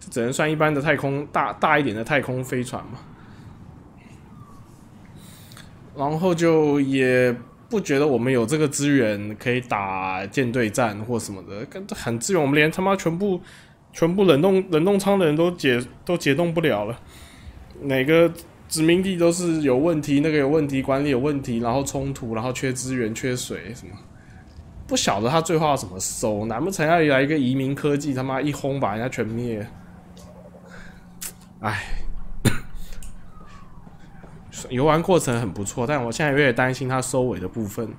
这只能算一般的太空大一点的太空飞船嘛。然后就也不觉得我们有这个资源可以打舰队战或什么的，很资源我们连他妈全部冷冻舱的人都解冻不了了。哪个殖民地都是有问题，那个有问题，管理有问题，然后冲突，然后缺资源、缺水什么，不晓得他最后要怎么收。难不成要来一个移民科技，他妈一轰把人家全灭？唉。游玩过程很不错，但我现在有点担心它收尾的部分。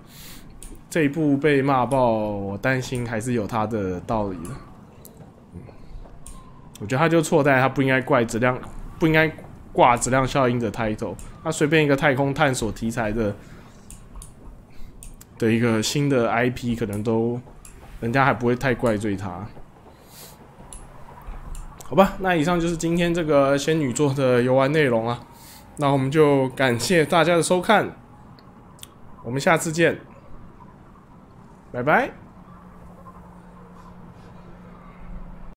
这一部被骂爆，我担心还是有它的道理的。我觉得他就错在他不应该挂质量效应的 title， 他随便一个太空探索题材的一个新的 IP， 可能都人家还不会太怪罪他。好吧，那以上就是今天这个仙女座的游玩内容啊。那我们就感谢大家的收看，我们下次见，拜拜。